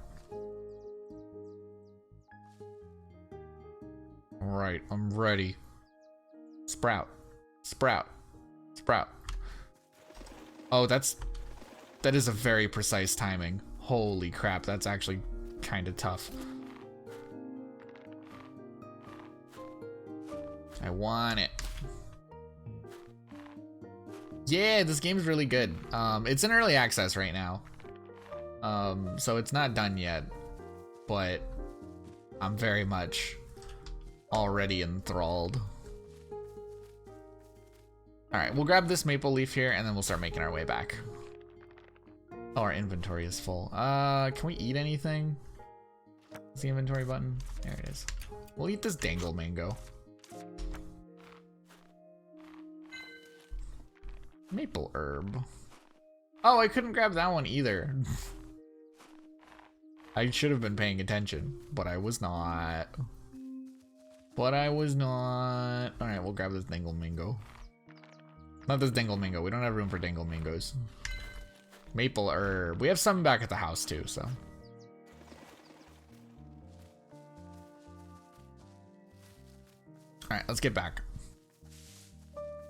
S3: Alright, I'm ready. Sprout. Oh, that is a very precise timing. Holy crap, that's actually kind of tough. I want it. Yeah, this game's really good. It's in early access right now. So it's not done yet, but I'm very much already enthralled. All right, we'll grab this maple leaf here and then we'll start making our way back. Oh, our inventory is full. Can we eat anything? Is the inventory button? There it is. We'll eat this dangle mango. Maple herb. Oh, I couldn't grab that one either. I should have been paying attention, but I was not. All right, we'll grab this dangle mango. Not this dangle mango. We don't have room for dangle mangoes. Maple herb. We have some back at the house too, so. All right, let's get back.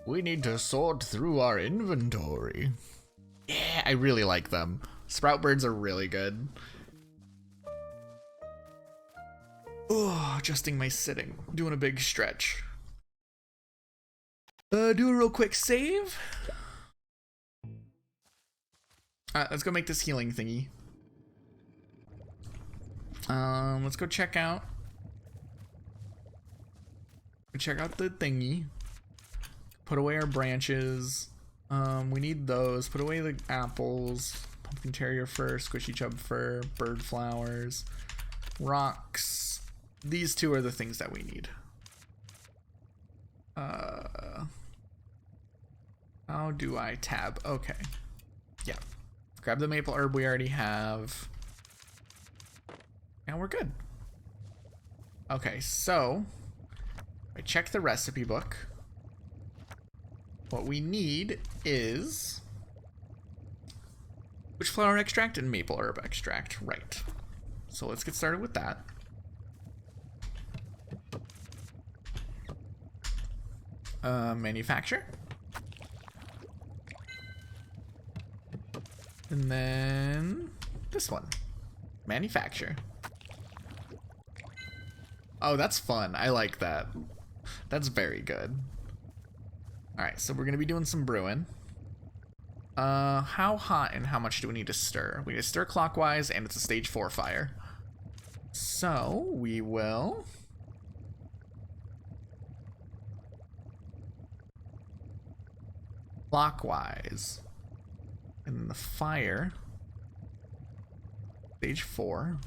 S3: We need to sort through our inventory. Yeah, I really like them. Sprout birds are really good. Oh, adjusting my sitting. Doing a big stretch. Do a real quick save. Let's go make this healing thingy. Let's go check out. Check out the thingy. Put away our branches. We need those. Put away the apples. Pumpkin terrier fur, squishy chub fur, bird flowers, rocks. These two are the things that we need. How do I tab? Okay. Yeah. Grab the maple herb we already have. And we're good. Okay, so I check the recipe book. What we need is witch flower extract and maple herb extract. Right. So let's get started with that. Manufacture. And then this one. Manufacture. Oh, that's fun. I like that. That's very good. Alright, so we're going to be doing some brewing. How hot and how much do we need to stir? We need to stir clockwise, and it's a stage 4 fire. So, we will... clockwise. And then the fire. Stage 4.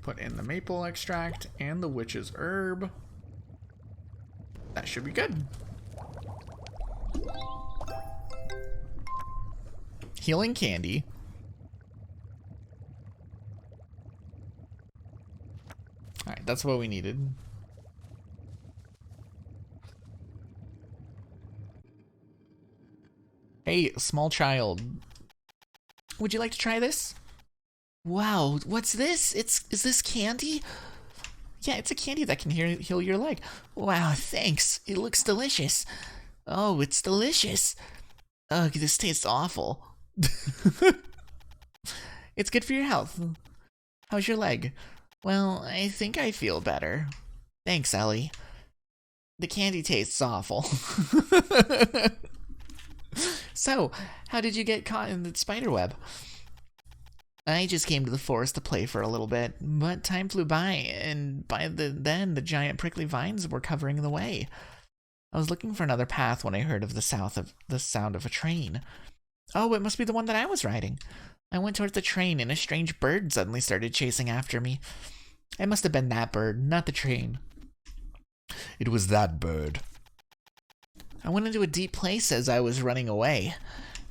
S3: Put in the maple extract and the witch's herb. That should be good. Healing candy. Alright, that's what we needed. Hey, small child. Would you like to try this? Wow, what's this? Is this candy? Yeah, it's a candy that can heal your leg. Wow, thanks. It looks delicious. Oh, it's delicious. Ugh, this tastes awful. It's good for your health. How's your leg? Well, I think I feel better. Thanks, Ellie. The candy tastes awful. So, how did you get caught in the spider web? I just came to the forest to play for a little bit, but time flew by, and by then the giant prickly vines were covering the way. I was looking for another path when I heard of the sound of a train. Oh, it must be the one that I was riding. I went towards the train, and a strange bird suddenly started chasing after me. It must have been that bird, not the train.
S4: It was that bird.
S3: I went into a deep place as I was running away,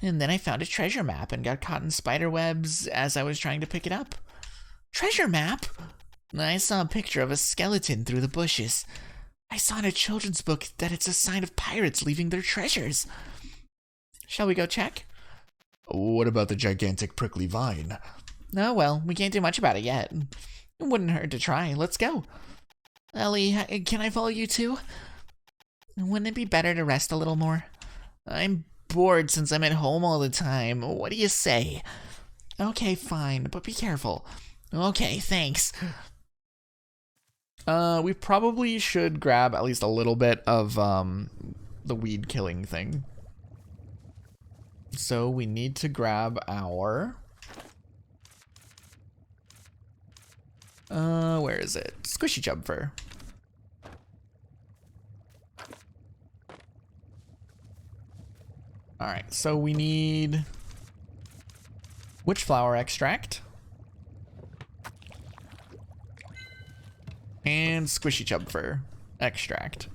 S3: and then I found a treasure map and got caught in spider webs as I was trying to pick it up. Treasure map? I saw a picture of a skeleton through the bushes. I saw in a children's book that it's a sign of pirates leaving their treasures. Shall we go check?
S4: What about the gigantic prickly vine?
S3: Oh, well, we can't do much about it yet. It wouldn't hurt to try. Let's go. Ellie, can I follow you too? Wouldn't it be better to rest a little more? I'm bored since I'm at home all the time. What do you say? Okay, fine, but be careful. Okay, thanks.
S1: We probably should grab at least a little bit of the weed killing thing. So we need to grab our where is it? Squishy chub fur. Alright, so we need witchflower extract and squishy chub fur extract.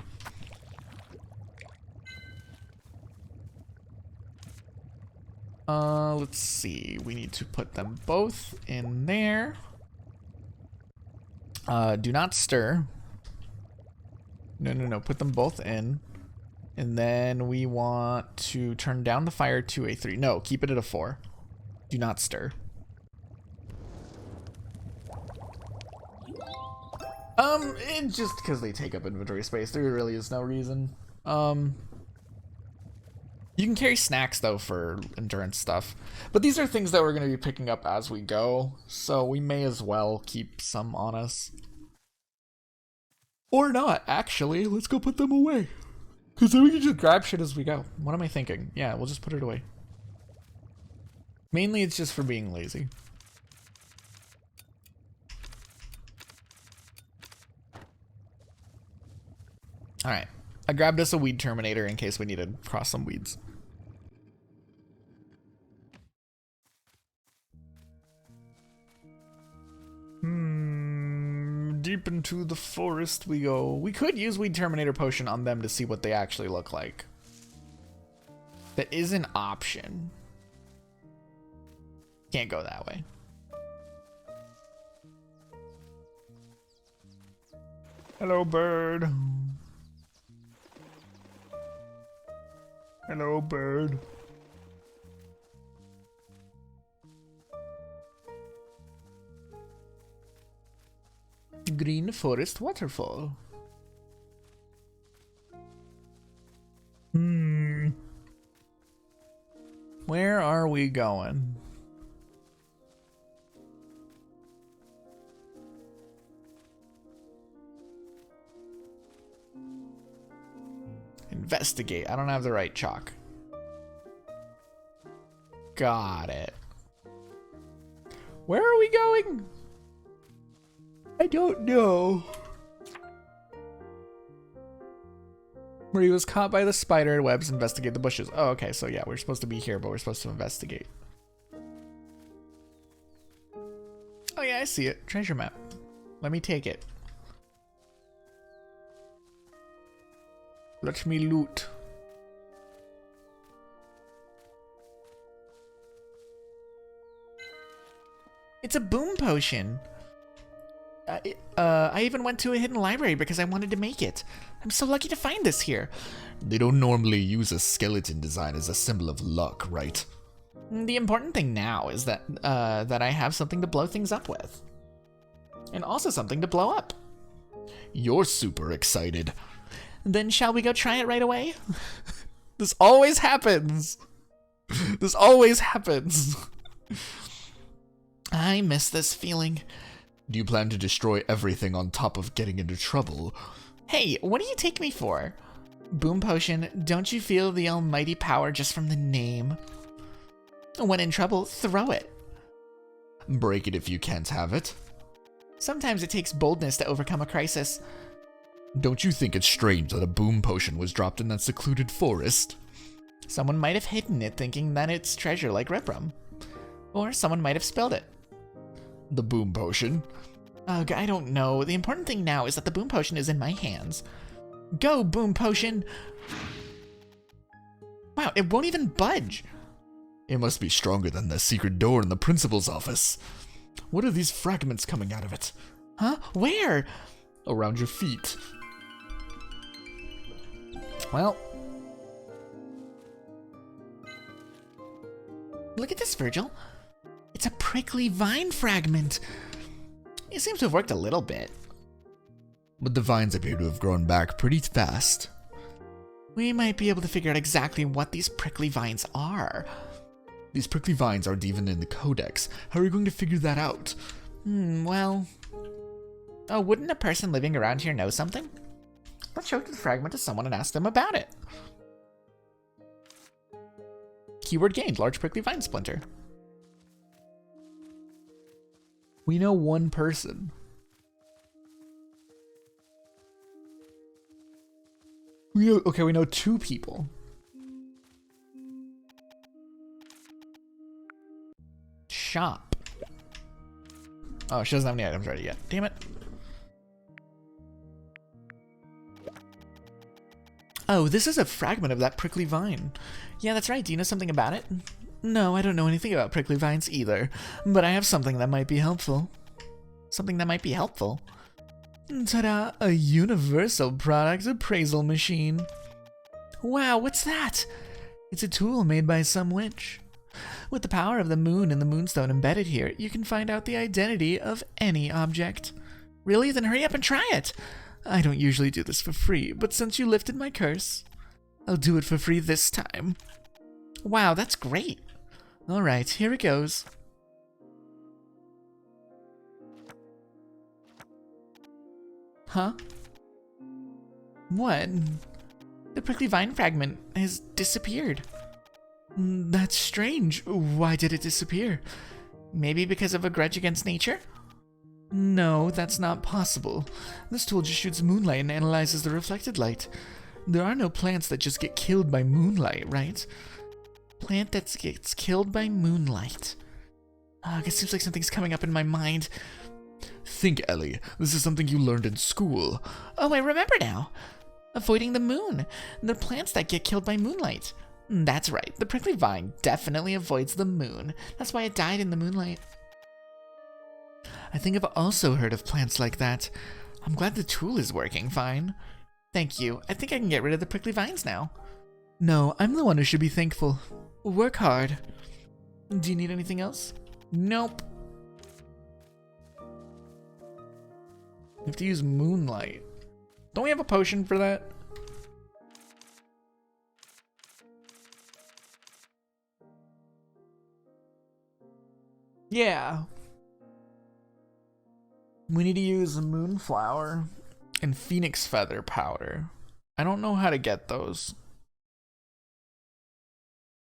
S1: Let's see. We need to put them both in there. Do not stir. No. Put them both in. And then we want to turn down the fire to a 3. No, keep it at a 4. Do not stir. It's just because they take up inventory space. There really is no reason. You can carry snacks, though, for endurance stuff. But these are things that we're going to be picking up as we go, so we may as well keep some on us. Or not, actually. Let's go put them away. Because then we can just grab shit as we go. What am I thinking? Yeah, we'll just put it away. Mainly, it's just for being lazy. Alright. I grabbed us a weed terminator in case we need to cross some weeds. Deep into the forest we go. We could use weed terminator potion on them to see what they actually look like. That is an option. Can't go that way. Hello, bird. Hello, bird. Green forest waterfall. Where are we going? Investigate. I don't have the right chalk. Got it. Where are we going? I don't know. Where he was caught by the spider webs, investigate the bushes. Oh, okay, so yeah, we're supposed to be here, but we're supposed to investigate. Oh yeah, I see it. Treasure map. Let me take it. Let me loot. It's a boom potion. I even went to a hidden library because I wanted to make it. I'm so lucky to find this here.
S4: They don't normally use a skeleton design as a symbol of luck, right?
S3: The important thing now is that that I have something to blow things up with. And also something to blow up.
S4: You're super excited.
S3: Then shall we go try it right away?
S1: This always happens. This always happens.
S3: I miss this feeling.
S4: Do you plan to destroy everything on top of getting into trouble?
S3: Hey, what do you take me for? Boom Potion, don't you feel the almighty power just from the name? When in trouble, throw it.
S4: Break it if you can't have it.
S3: Sometimes it takes boldness to overcome a crisis.
S4: Don't you think it's strange that a boom potion was dropped in that secluded forest?
S3: Someone might have hidden it thinking that it's treasure like Ripram. Or someone might have spilled it.
S4: The boom potion?
S3: Ugh, I don't know. The important thing now is that the boom potion is in my hands. Go, boom potion! Wow, it won't even budge.
S4: It must be stronger than the secret door in the principal's office. What are these fragments coming out of it?
S3: Huh? Where?
S4: Around your feet.
S3: Well. Look at this, Virgil. It's a prickly vine fragment. It seems to have worked a little bit.
S4: But the vines appear to have grown back pretty fast.
S3: We might be able to figure out exactly what these prickly vines are.
S4: These prickly vines aren't even in the codex. How are you going to figure that out?
S3: Well... Oh, wouldn't a person living around here know something? Let's show the fragment to someone and ask them about it. Keyword gained, large prickly vine splinter.
S1: We know one person. We know two people.
S3: Shop. Oh, she doesn't have any items ready yet. Damn it. Oh, this is a fragment of that prickly vine. Yeah, that's right. Do you know something about it? No, I don't know anything about prickly vines either, but I have something that might be helpful. Something that might be helpful. Ta-da! A universal product appraisal machine. Wow, what's that? It's a tool made by some witch. With the power of the moon and the moonstone embedded here, you can find out the identity of any object. Really? Then hurry up and try it! I don't usually do this for free, but since you lifted my curse, I'll do it for free this time. Wow, that's great. Alright, here it goes. Huh? What? The prickly vine fragment has disappeared. That's strange. Why did it disappear? Maybe because of a grudge against nature? No, that's not possible. This tool just shoots moonlight and analyzes the reflected light. There are no plants that just get killed by moonlight, right? Plant that gets killed by moonlight. It seems like something's coming up in my mind.
S4: Think, Ellie. This is something you learned in school.
S3: Oh, I remember now. Avoiding the moon. The plants that get killed by moonlight. That's right. The prickly vine definitely avoids the moon. That's why it died in the moonlight. I think I've also heard of plants like that. I'm glad the tool is working fine. Thank you. I think I can get rid of the prickly vines now. No, I'm the one who should be thankful. Work hard. Do you need anything else? Nope. You have to use moonlight. Don't we have a potion for that? Yeah. We need to use moonflower and phoenix feather powder. I don't know how to get those.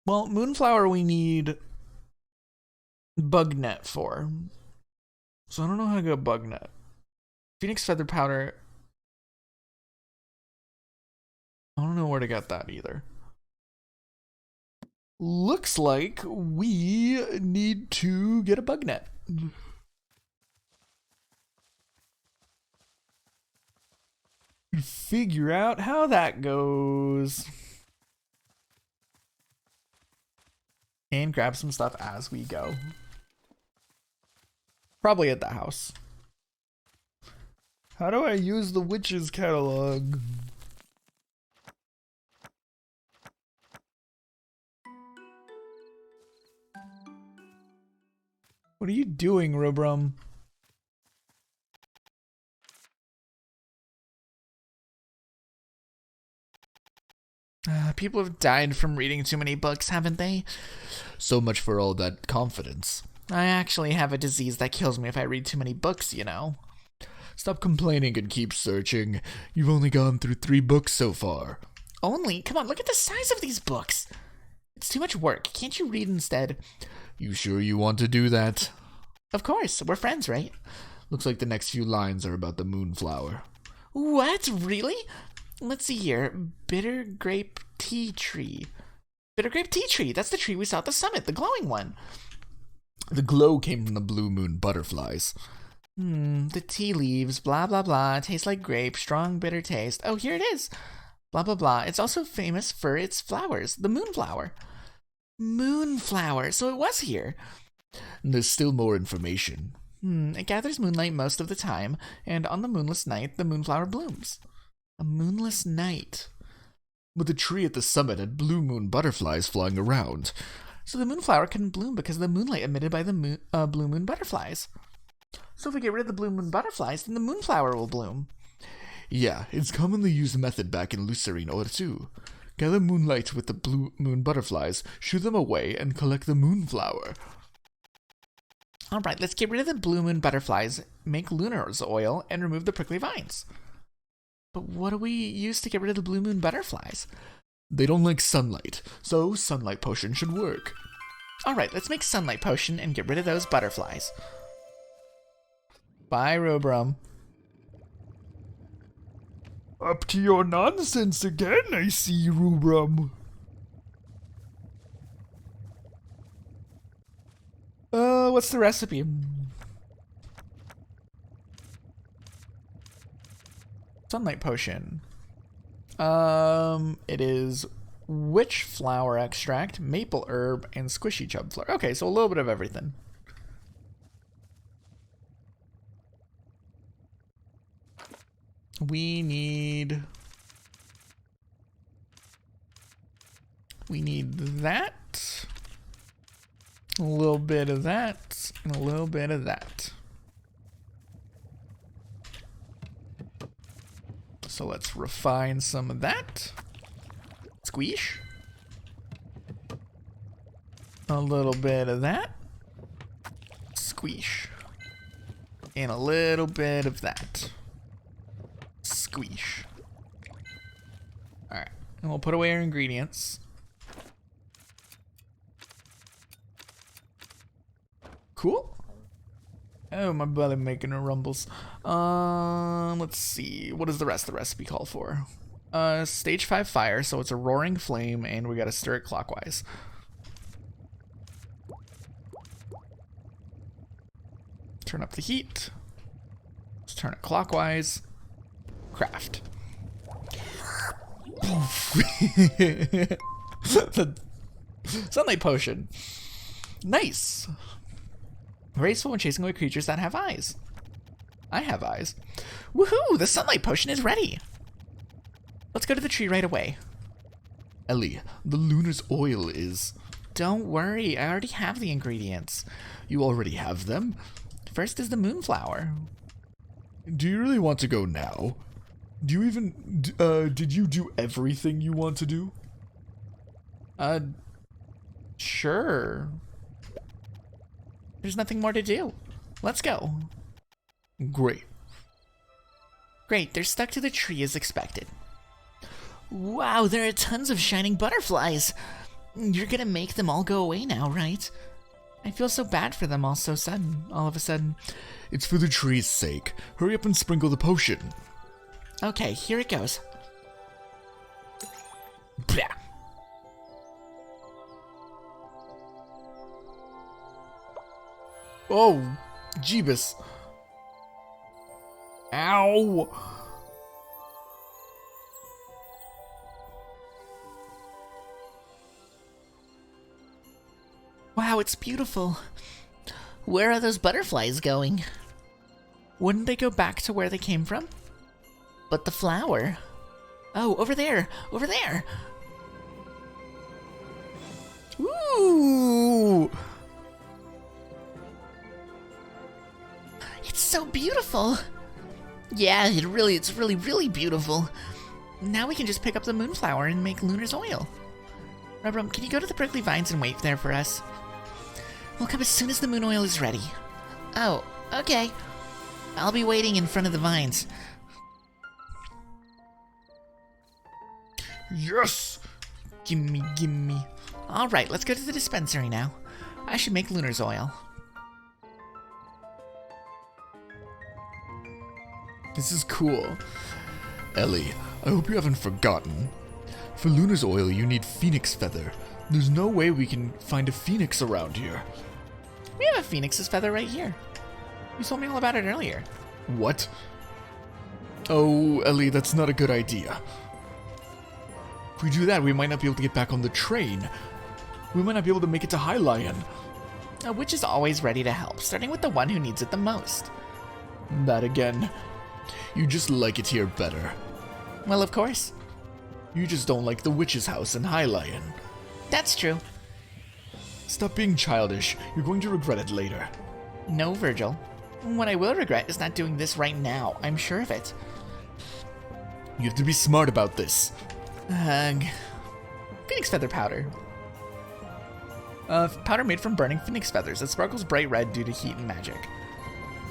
S3: Well, moonflower we need bug net for. So I don't know how to go bug net. Phoenix feather powder. I don't know where to get that either. Looks like we need to get a bug net. Figure out how that goes. And grab some stuff as we go. Probably at the house. How do I use the witch's catalog? What are you doing, Robrum? People have died from reading too many books, haven't they?
S4: So much for all that confidence.
S3: I actually have a disease that kills me if I read too many books, you know.
S4: Stop complaining and keep searching. You've only gone through 3 books so far.
S3: Only? Come on, look at the size of these books. It's too much work. Can't you read instead?
S4: You sure you want to do that?
S3: Of course, we're friends, right?
S4: Looks like the next few lines are about the moonflower.
S3: What? Really? Let's see here. Bitter grape tea tree. Bitter grape tea tree. That's the tree we saw at the summit, the glowing one.
S4: The glow came from the blue moon butterflies.
S3: The tea leaves, blah, blah, blah. Tastes like grape, strong, bitter taste. Oh, here it is. Blah, blah, blah. It's also famous for its flowers, the moonflower. Moonflower. So it was here.
S4: And there's still more information.
S3: It gathers moonlight most of the time, and on the moonless night, the moonflower blooms. A moonless night.
S4: But the tree at the summit had blue moon butterflies flying around.
S3: So the moonflower couldn't bloom because of the moonlight emitted by the blue moon butterflies. So if we get rid of the blue moon butterflies, then the moonflower will bloom.
S4: Yeah, it's commonly used method back in Lucerne or too. Gather moonlight with the blue moon butterflies, shoo them away, and collect the moonflower.
S3: Alright, let's get rid of the blue moon butterflies, make lunar's oil, and remove the prickly vines. But what do we use to get rid of the blue moon butterflies?
S4: They don't like sunlight, so sunlight potion should work.
S3: Alright, let's make sunlight potion and get rid of those butterflies. Bye, Robrum.
S4: Up to your nonsense again, I see, Rubrum.
S3: What's the recipe? Sunlight potion. It is witch flower extract, maple herb, and squishy chub flower. Okay, so a little bit of everything. We need that, a little bit of that, and a little bit of that. So let's refine some of that. Squeesh. A little bit of that. Squeesh. And a little bit of that. Squeesh. Alright, and we'll put away our ingredients. Cool. Oh, my belly making a rumbles. Let's see. What does the rest of the recipe call for? Stage 5 fire, so it's a roaring flame, and we gotta stir it clockwise. Turn up the heat. Let's turn it clockwise. Craft. The sunlight potion. Nice. Graceful when chasing away creatures that have eyes. I have eyes. Woohoo! The sunlight potion is ready. Let's go to the tree right away.
S4: Ellie, the Lunar's oil is...
S3: Don't worry, I already have the ingredients.
S4: You already have them?
S3: First is the moonflower.
S4: Do you really want to go now? Do you even... did you do everything you want to do?
S3: Sure. There's nothing more to do. Let's go.
S4: Great.
S3: Great, they're stuck to the tree as expected. Wow, there are tons of shining butterflies. You're gonna make them all go away now, right? I feel so bad for them all of a sudden.
S4: It's for the tree's sake. Hurry up and sprinkle the potion.
S3: Okay, here it goes. Blah.
S4: Oh, Jeebus. Ow!
S3: Wow, it's beautiful. Where are those butterflies going? Wouldn't they go back to where they came from? But the flower. Oh, over there! Over there! Ooh! It's so beautiful! Yeah, it's really beautiful. Now we can just pick up the moonflower and make Lunar's oil. Rubrum, can you go to the prickly vines and wait there for us? We'll come as soon as the moon oil is ready. Oh, okay. I'll be waiting in front of the vines.
S1: Yes!
S3: Gimme, gimme. Alright, let's go to the dispensary now. I should make Lunar's oil.
S1: This is cool.
S4: Ellie, I hope you haven't forgotten. For Lunar's oil, you need phoenix feather. There's no way we can find a phoenix around here.
S3: We have a phoenix's feather right here. You told me all about it earlier.
S4: What? Oh, Ellie, that's not a good idea. If we do that, we might not be able to get back on the train. We might not be able to make it to High Lion.
S3: A witch is always ready to help, starting with the one who needs it the most.
S4: That again. You just like it here better.
S3: Well, of course.
S4: You just don't like the witch's house in High Lion.
S3: That's true.
S4: Stop being childish. You're going to regret it later.
S3: No, Virgil. What I will regret is not doing this right now. I'm sure of it.
S4: You have to be smart about this.
S3: Ugh. Phoenix feather powder. Powder made from burning phoenix feathers. It sparkles bright red due to heat and magic.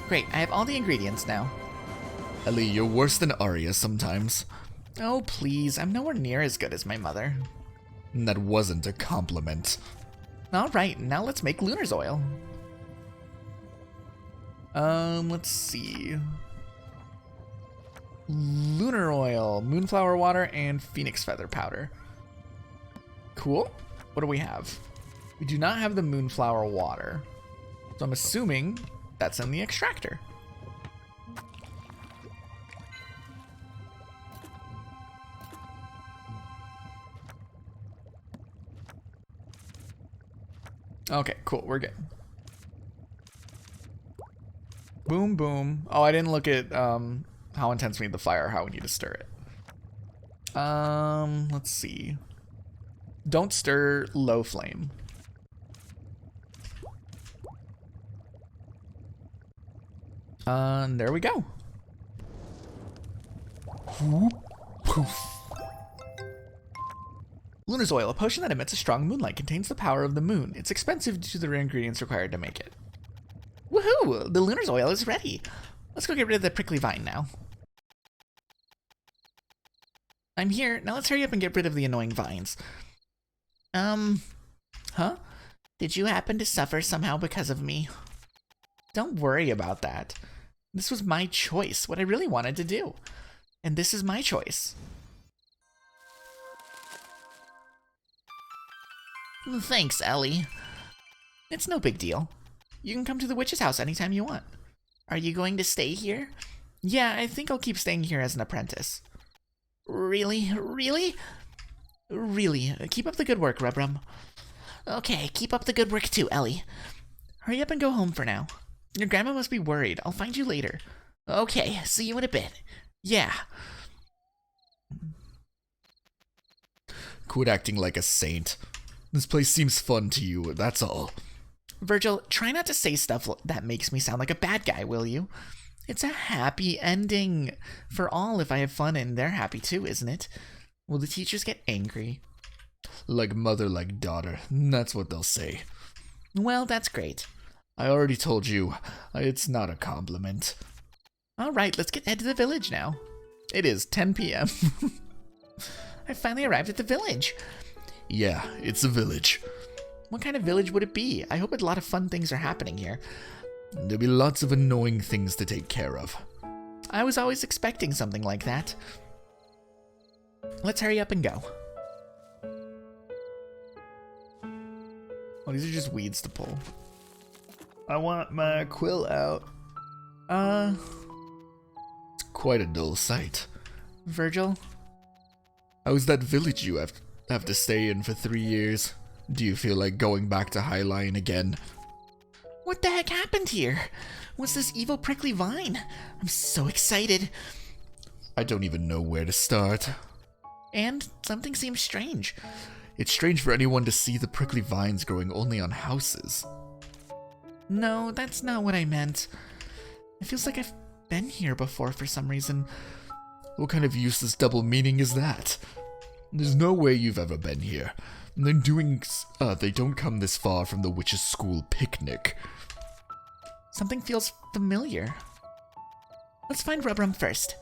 S3: Great, I have all the ingredients now.
S4: Ellie, you're worse than Arya sometimes.
S3: Oh, please. I'm nowhere near as good as my mother.
S4: And that wasn't a compliment.
S3: Alright, now let's make Lunar's oil. Let's see. Lunar oil, moonflower water, and phoenix feather powder. Cool. What do we have? We do not have the moonflower water. So I'm assuming that's in the extractor. Okay, cool, we're good. Boom, boom. Oh, I didn't look at how intense we need the fire, how we need to stir it. Let's see. Don't stir, low flame. There we go.
S4: Poof.
S3: Lunar's oil, a potion that emits a strong moonlight, contains the power of the moon. It's expensive due to the rare ingredients required to make it. Woohoo! The Lunar's oil is ready. Let's go get rid of the prickly vine now. I'm here. Now let's hurry up and get rid of the annoying vines. Huh? Did you happen to suffer somehow because of me? Don't worry about that. This was my choice, what I really wanted to do. And this is my choice. Thanks, Ellie. It's no big deal. You can come to the witch's house anytime you want. Are you going to stay here? Yeah, I think I'll keep staying here as an apprentice. Really? Really? Really. Keep up the good work, Rubrum. Okay, keep up the good work too, Ellie. Hurry up and go home for now. Your grandma must be worried. I'll find you later. Okay, see you in a bit. Yeah.
S4: Quit acting like a saint. This place seems fun to you, that's all.
S3: Virgil, try not to say stuff that makes me sound like a bad guy, will you? It's a happy ending for all if I have fun and they're happy too, isn't it? Will the teachers get angry?
S4: Like mother, like daughter. That's what they'll say.
S3: Well, that's great.
S4: I already told you, it's not a compliment.
S3: All right, let's head to the village now. It is 10 p.m. I finally arrived at the village.
S4: Yeah, it's a village.
S3: What kind of village would it be? I hope a lot of fun things are happening here.
S4: There'll be lots of annoying things to take care of.
S3: I was always expecting something like that. Let's hurry up and go. Oh, these are just weeds to pull. I want my quill out.
S4: It's quite a dull sight.
S3: Virgil?
S4: How's that village you have to stay in for 3 years? Do you feel like going back to High Lion again?
S3: What the heck happened here? What's this evil prickly vine? I'm so excited.
S4: I don't even know where to start.
S3: And something seems strange.
S4: It's strange for anyone to see the prickly vines growing only on houses.
S3: No, that's not what I meant. It feels like I've been here before for some reason.
S4: What kind of useless double meaning is that? There's no way you've ever been here. And they don't come this far from the witch's school picnic.
S3: Something feels familiar. Let's find Rubrum first.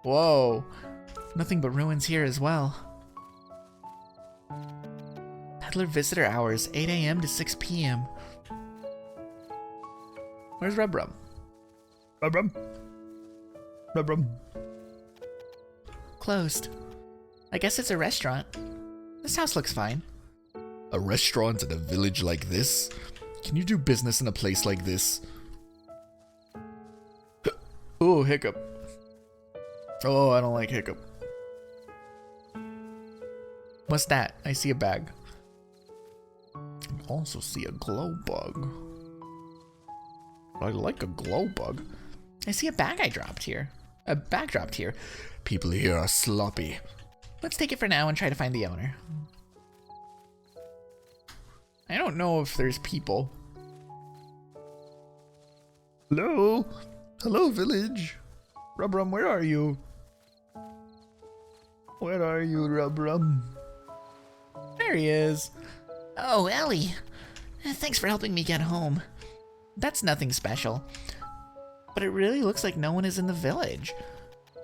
S3: Whoa, nothing but ruins here as well. Peddler visitor hours, 8 a.m. to 6 p.m. Where's Rubrum?
S4: Rubrum? Rubrum?
S3: Closed. I guess it's a restaurant. This house looks fine.
S4: A restaurant in a village like this? Can you do business in a place like this?
S1: Ooh, hiccup. Oh, I don't like hiccup.
S3: What's that? I see a bag.
S1: I also see a glow bug. I like a glow bug.
S3: I see a bag dropped here. A bag dropped here.
S4: People here are sloppy.
S3: Let's take it for now and try to find the owner.
S1: I don't know if there's people.
S4: Hello? Hello, village.
S1: Rubrum, where are you? Where are you, Rubrum?
S3: There he is. Oh, Ellie. Thanks for helping me get home. That's nothing special. But it really looks like no one is in the village.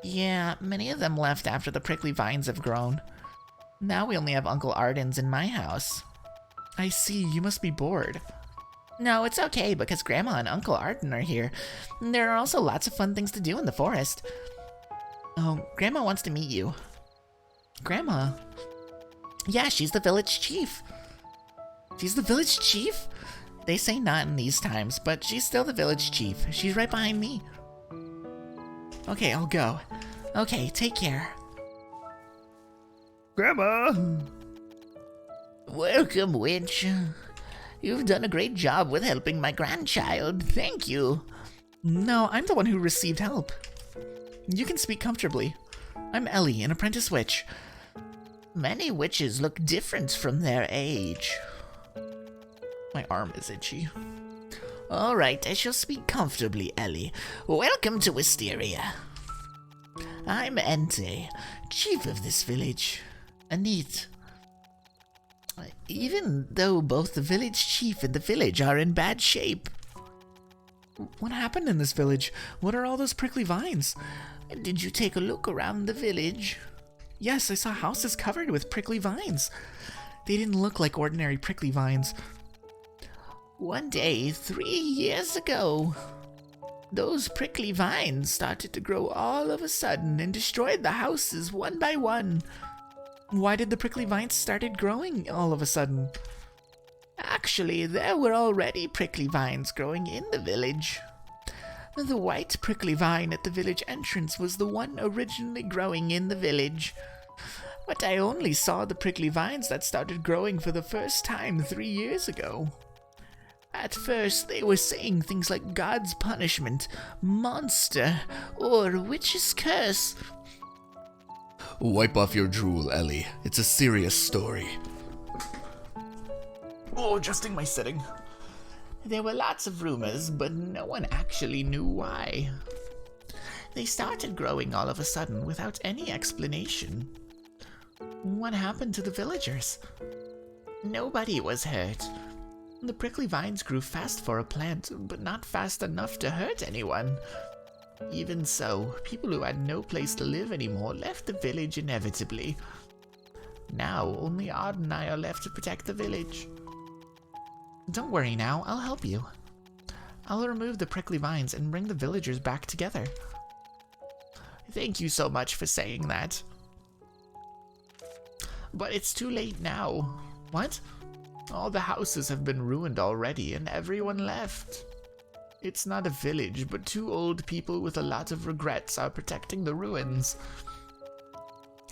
S3: Yeah, many of them left after the prickly vines have grown. Now we only have Uncle Arden's in my house.
S1: I see, you must be bored.
S3: No, it's okay because Grandma and Uncle Arden are here. There are also lots of fun things to do in the forest. Oh, Grandma wants to meet you. Grandma? Yeah, she's the village chief. She's the village chief? They say not in these times, but she's still the village chief. She's right behind me. Okay, I'll go. Okay, take care.
S4: Grandma!
S3: Welcome, witch. You've done a great job with helping my grandchild. Thank you.
S1: No, I'm the one who received help. You can speak comfortably. I'm Ellie, an apprentice witch.
S3: Many witches look different from their age.
S1: My arm is itchy.
S3: All right, I shall speak comfortably, Ellie. Welcome to Wisteria. I'm Entei, chief of this village. Anit. Even though both the village chief and the village are in bad shape.
S1: What happened in this village? What are all those prickly vines?
S3: Did you take a look around the village?
S1: Yes, I saw houses covered with prickly vines. They didn't look like ordinary prickly vines.
S3: One day, 3 years ago, those prickly vines started to grow all of a sudden and destroyed the houses one by one.
S1: Why did the prickly vines started growing all of a sudden?
S3: Actually, there were already prickly vines growing in the village. The white prickly vine at the village entrance was the one originally growing in the village. But I only saw the prickly vines that started growing for the first time 3 years ago. At first, they were saying things like God's punishment, monster, or witch's curse.
S4: Wipe off your drool, Ellie. It's a serious story.
S1: Oh, adjusting my setting.
S3: There were lots of rumors, but no one actually knew why. They started growing all of a sudden without any explanation.
S1: What happened to the villagers?
S3: Nobody was hurt. The prickly vines grew fast for a plant, but not fast enough to hurt anyone. Even so, people who had no place to live anymore left the village inevitably. Now, only Odd and I are left to protect the village.
S1: Don't worry now, I'll help you. I'll remove the prickly vines and bring the villagers back together.
S3: Thank you so much for saying that. But it's too late now.
S1: What?
S3: All the houses have been ruined already and everyone left. It's not a village, but 2 old people with a lot of regrets are protecting the ruins.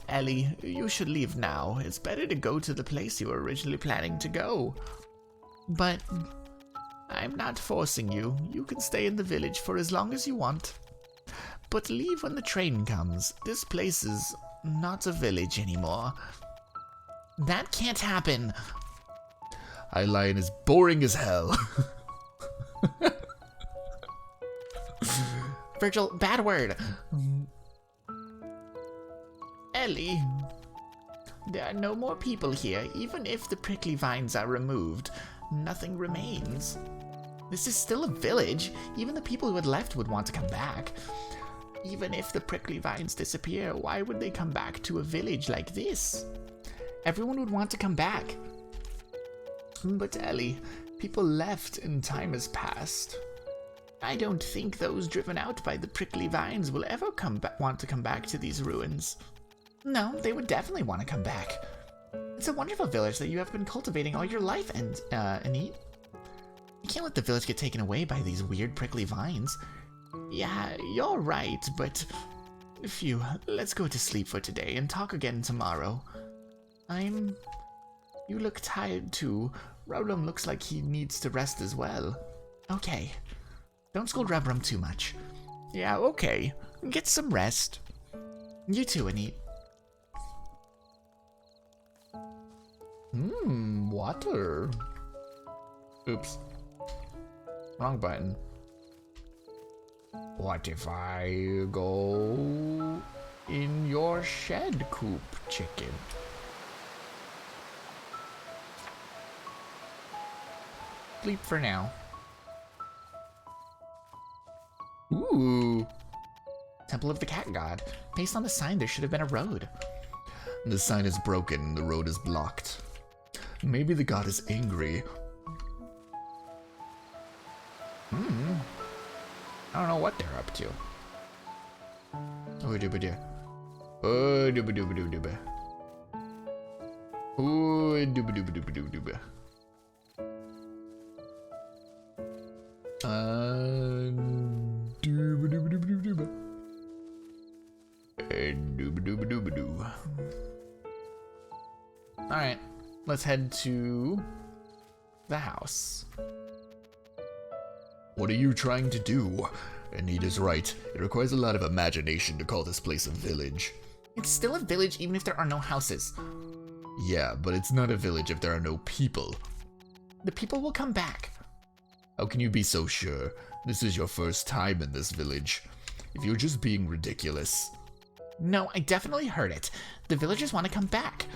S3: Ellie, you should leave now. It's better to go to the place you were originally planning to go.
S1: But
S3: I'm not forcing you. You can stay in the village for as long as you want. But leave when the train comes. This place is not a village anymore.
S1: that can't happen.
S4: Eyelion is boring as hell.
S3: Virgil, bad word. Ellie. There are no more people here. Even if the prickly vines are removed, nothing remains. This is still a village. Even the people who had left would want to come back. Even if the prickly vines disappear, why would they come back to a village like this? Everyone would want to come back. But Ellie, people left and time has passed. I don't think those driven out by the prickly vines will ever want to come back to these ruins. No, they would definitely want to come back. It's a wonderful village that you have been cultivating all your life, and Anit. You can't let the village get taken away by these weird prickly vines. Yeah, you're right, but... Phew, let's go to sleep for today and talk again tomorrow. You look tired too. Rubrum looks like he needs to rest as well. Okay. Don't scold Rubrum too much. Yeah, okay. Get some rest. You too, Anit.
S1: Water. Oops. Wrong button. What if I go in your shed coop, chicken?
S3: Sleep for now.
S1: Ooh.
S3: Temple of the Cat God. Based on the sign, there should have been a road.
S4: The sign is broken, the road is blocked. Maybe the god is angry.
S3: I don't know what they're up to.
S4: Oh, dooba-doo. Oh, dooba-dooba-dooba-dooba. Oh, dooba-dooba-dooba-dooba-dooba. Dooba-dooba-dooba-dooba-dooba. Dooba-dooba-dooba-doo.
S3: Alright, let's head to the house.
S4: What are you trying to do? Anita's right. It requires a lot of imagination to call this place a village.
S3: It's still a village even if there are no houses.
S4: Yeah, but it's not a village if there are no people.
S3: The people will come back.
S4: How can you be so sure? This is your first time in this village. If you're just being ridiculous.
S3: No, I definitely heard it. The villagers want to come back.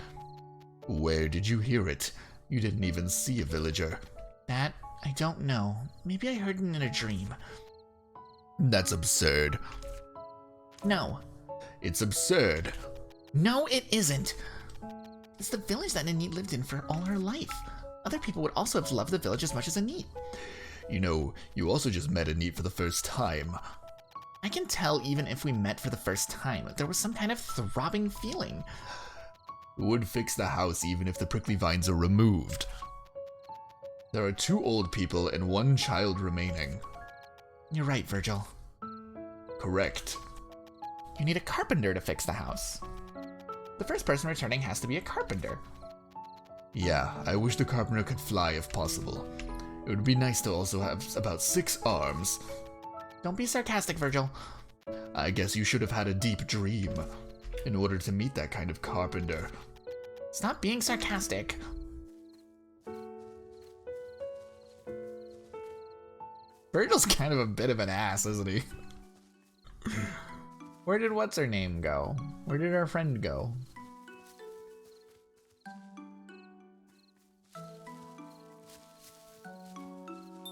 S4: Where did you hear it? You didn't even see a villager.
S3: That, I don't know. Maybe I heard it in a dream.
S4: That's absurd.
S3: No.
S4: It's absurd.
S3: No, it isn't. It's the village that Anit lived in for all her life. Other people would also have loved the village as much as Anit.
S4: You know, you also just met Anit for the first time.
S3: I can tell even if we met for the first time, there was some kind of throbbing feeling.
S4: It would fix the house even if the prickly vines are removed. There are 2 old people and 1 child remaining.
S3: You're right, Virgil.
S4: Correct.
S3: You need a carpenter to fix the house. The first person returning has to be a carpenter.
S4: Yeah, I wish the carpenter could fly if possible. It would be nice to also have about 6 arms.
S3: Don't be sarcastic, Virgil.
S4: I guess you should have had a deep dream in order to meet that kind of carpenter.
S3: Stop being sarcastic.
S1: Virgil's kind of a bit of an ass, isn't he? Where did what's-her-name go? Where did our friend go?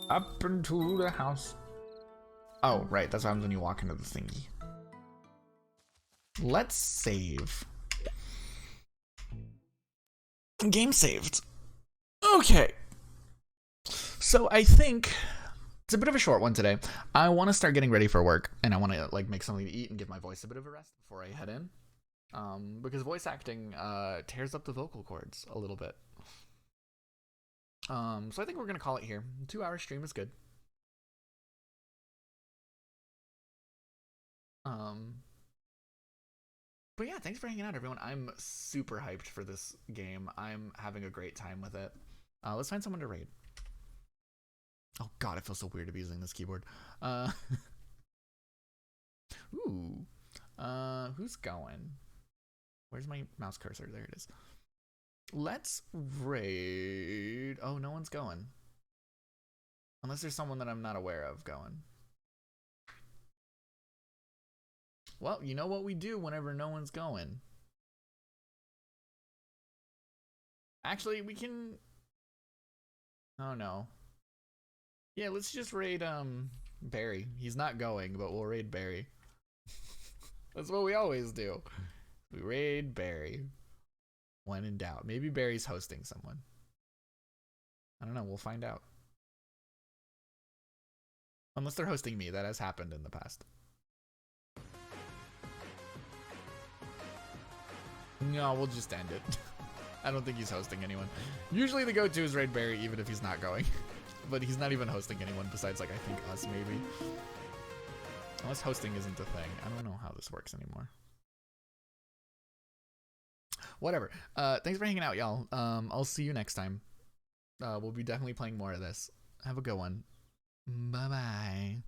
S1: Up into the house. Oh, right, that's what happens when you walk into the thingy. Let's save. Game saved. Okay. So I think it's a bit of a short one today. I want to start getting ready for work, and I want to like make something to eat and give my voice a bit of a rest before I head in. Because voice acting tears up the vocal cords a little bit. So I think we're gonna call it here. 2-hour stream is good. But yeah, thanks for hanging out, everyone. I'm super hyped for this game. I'm having a great time with it. Let's find someone to raid. Oh god, it feels so weird to be using this keyboard. Ooh. Who's going? Where's my mouse cursor? There it is. Let's raid. Oh, no one's going. Unless there's someone that I'm not aware of going. Well, you know what we do whenever no one's going. Actually, we can... Oh, no. Yeah, let's just raid, Barry. He's not going, but we'll raid Barry. That's what we always do. We raid Barry. When in doubt. Maybe Barry's hosting someone. I don't know. We'll find out. Unless they're hosting me. That has happened in the past. No, we'll just end it. I don't think he's hosting anyone. Usually the go-to is raid Barry, even if he's not going. But he's not even hosting anyone besides, like, I think us, maybe. Unless hosting isn't a thing. I don't know how this works anymore. Whatever. Thanks for hanging out, y'all. I'll see you next time. We'll be definitely playing more of this. Have a good one. Bye-bye.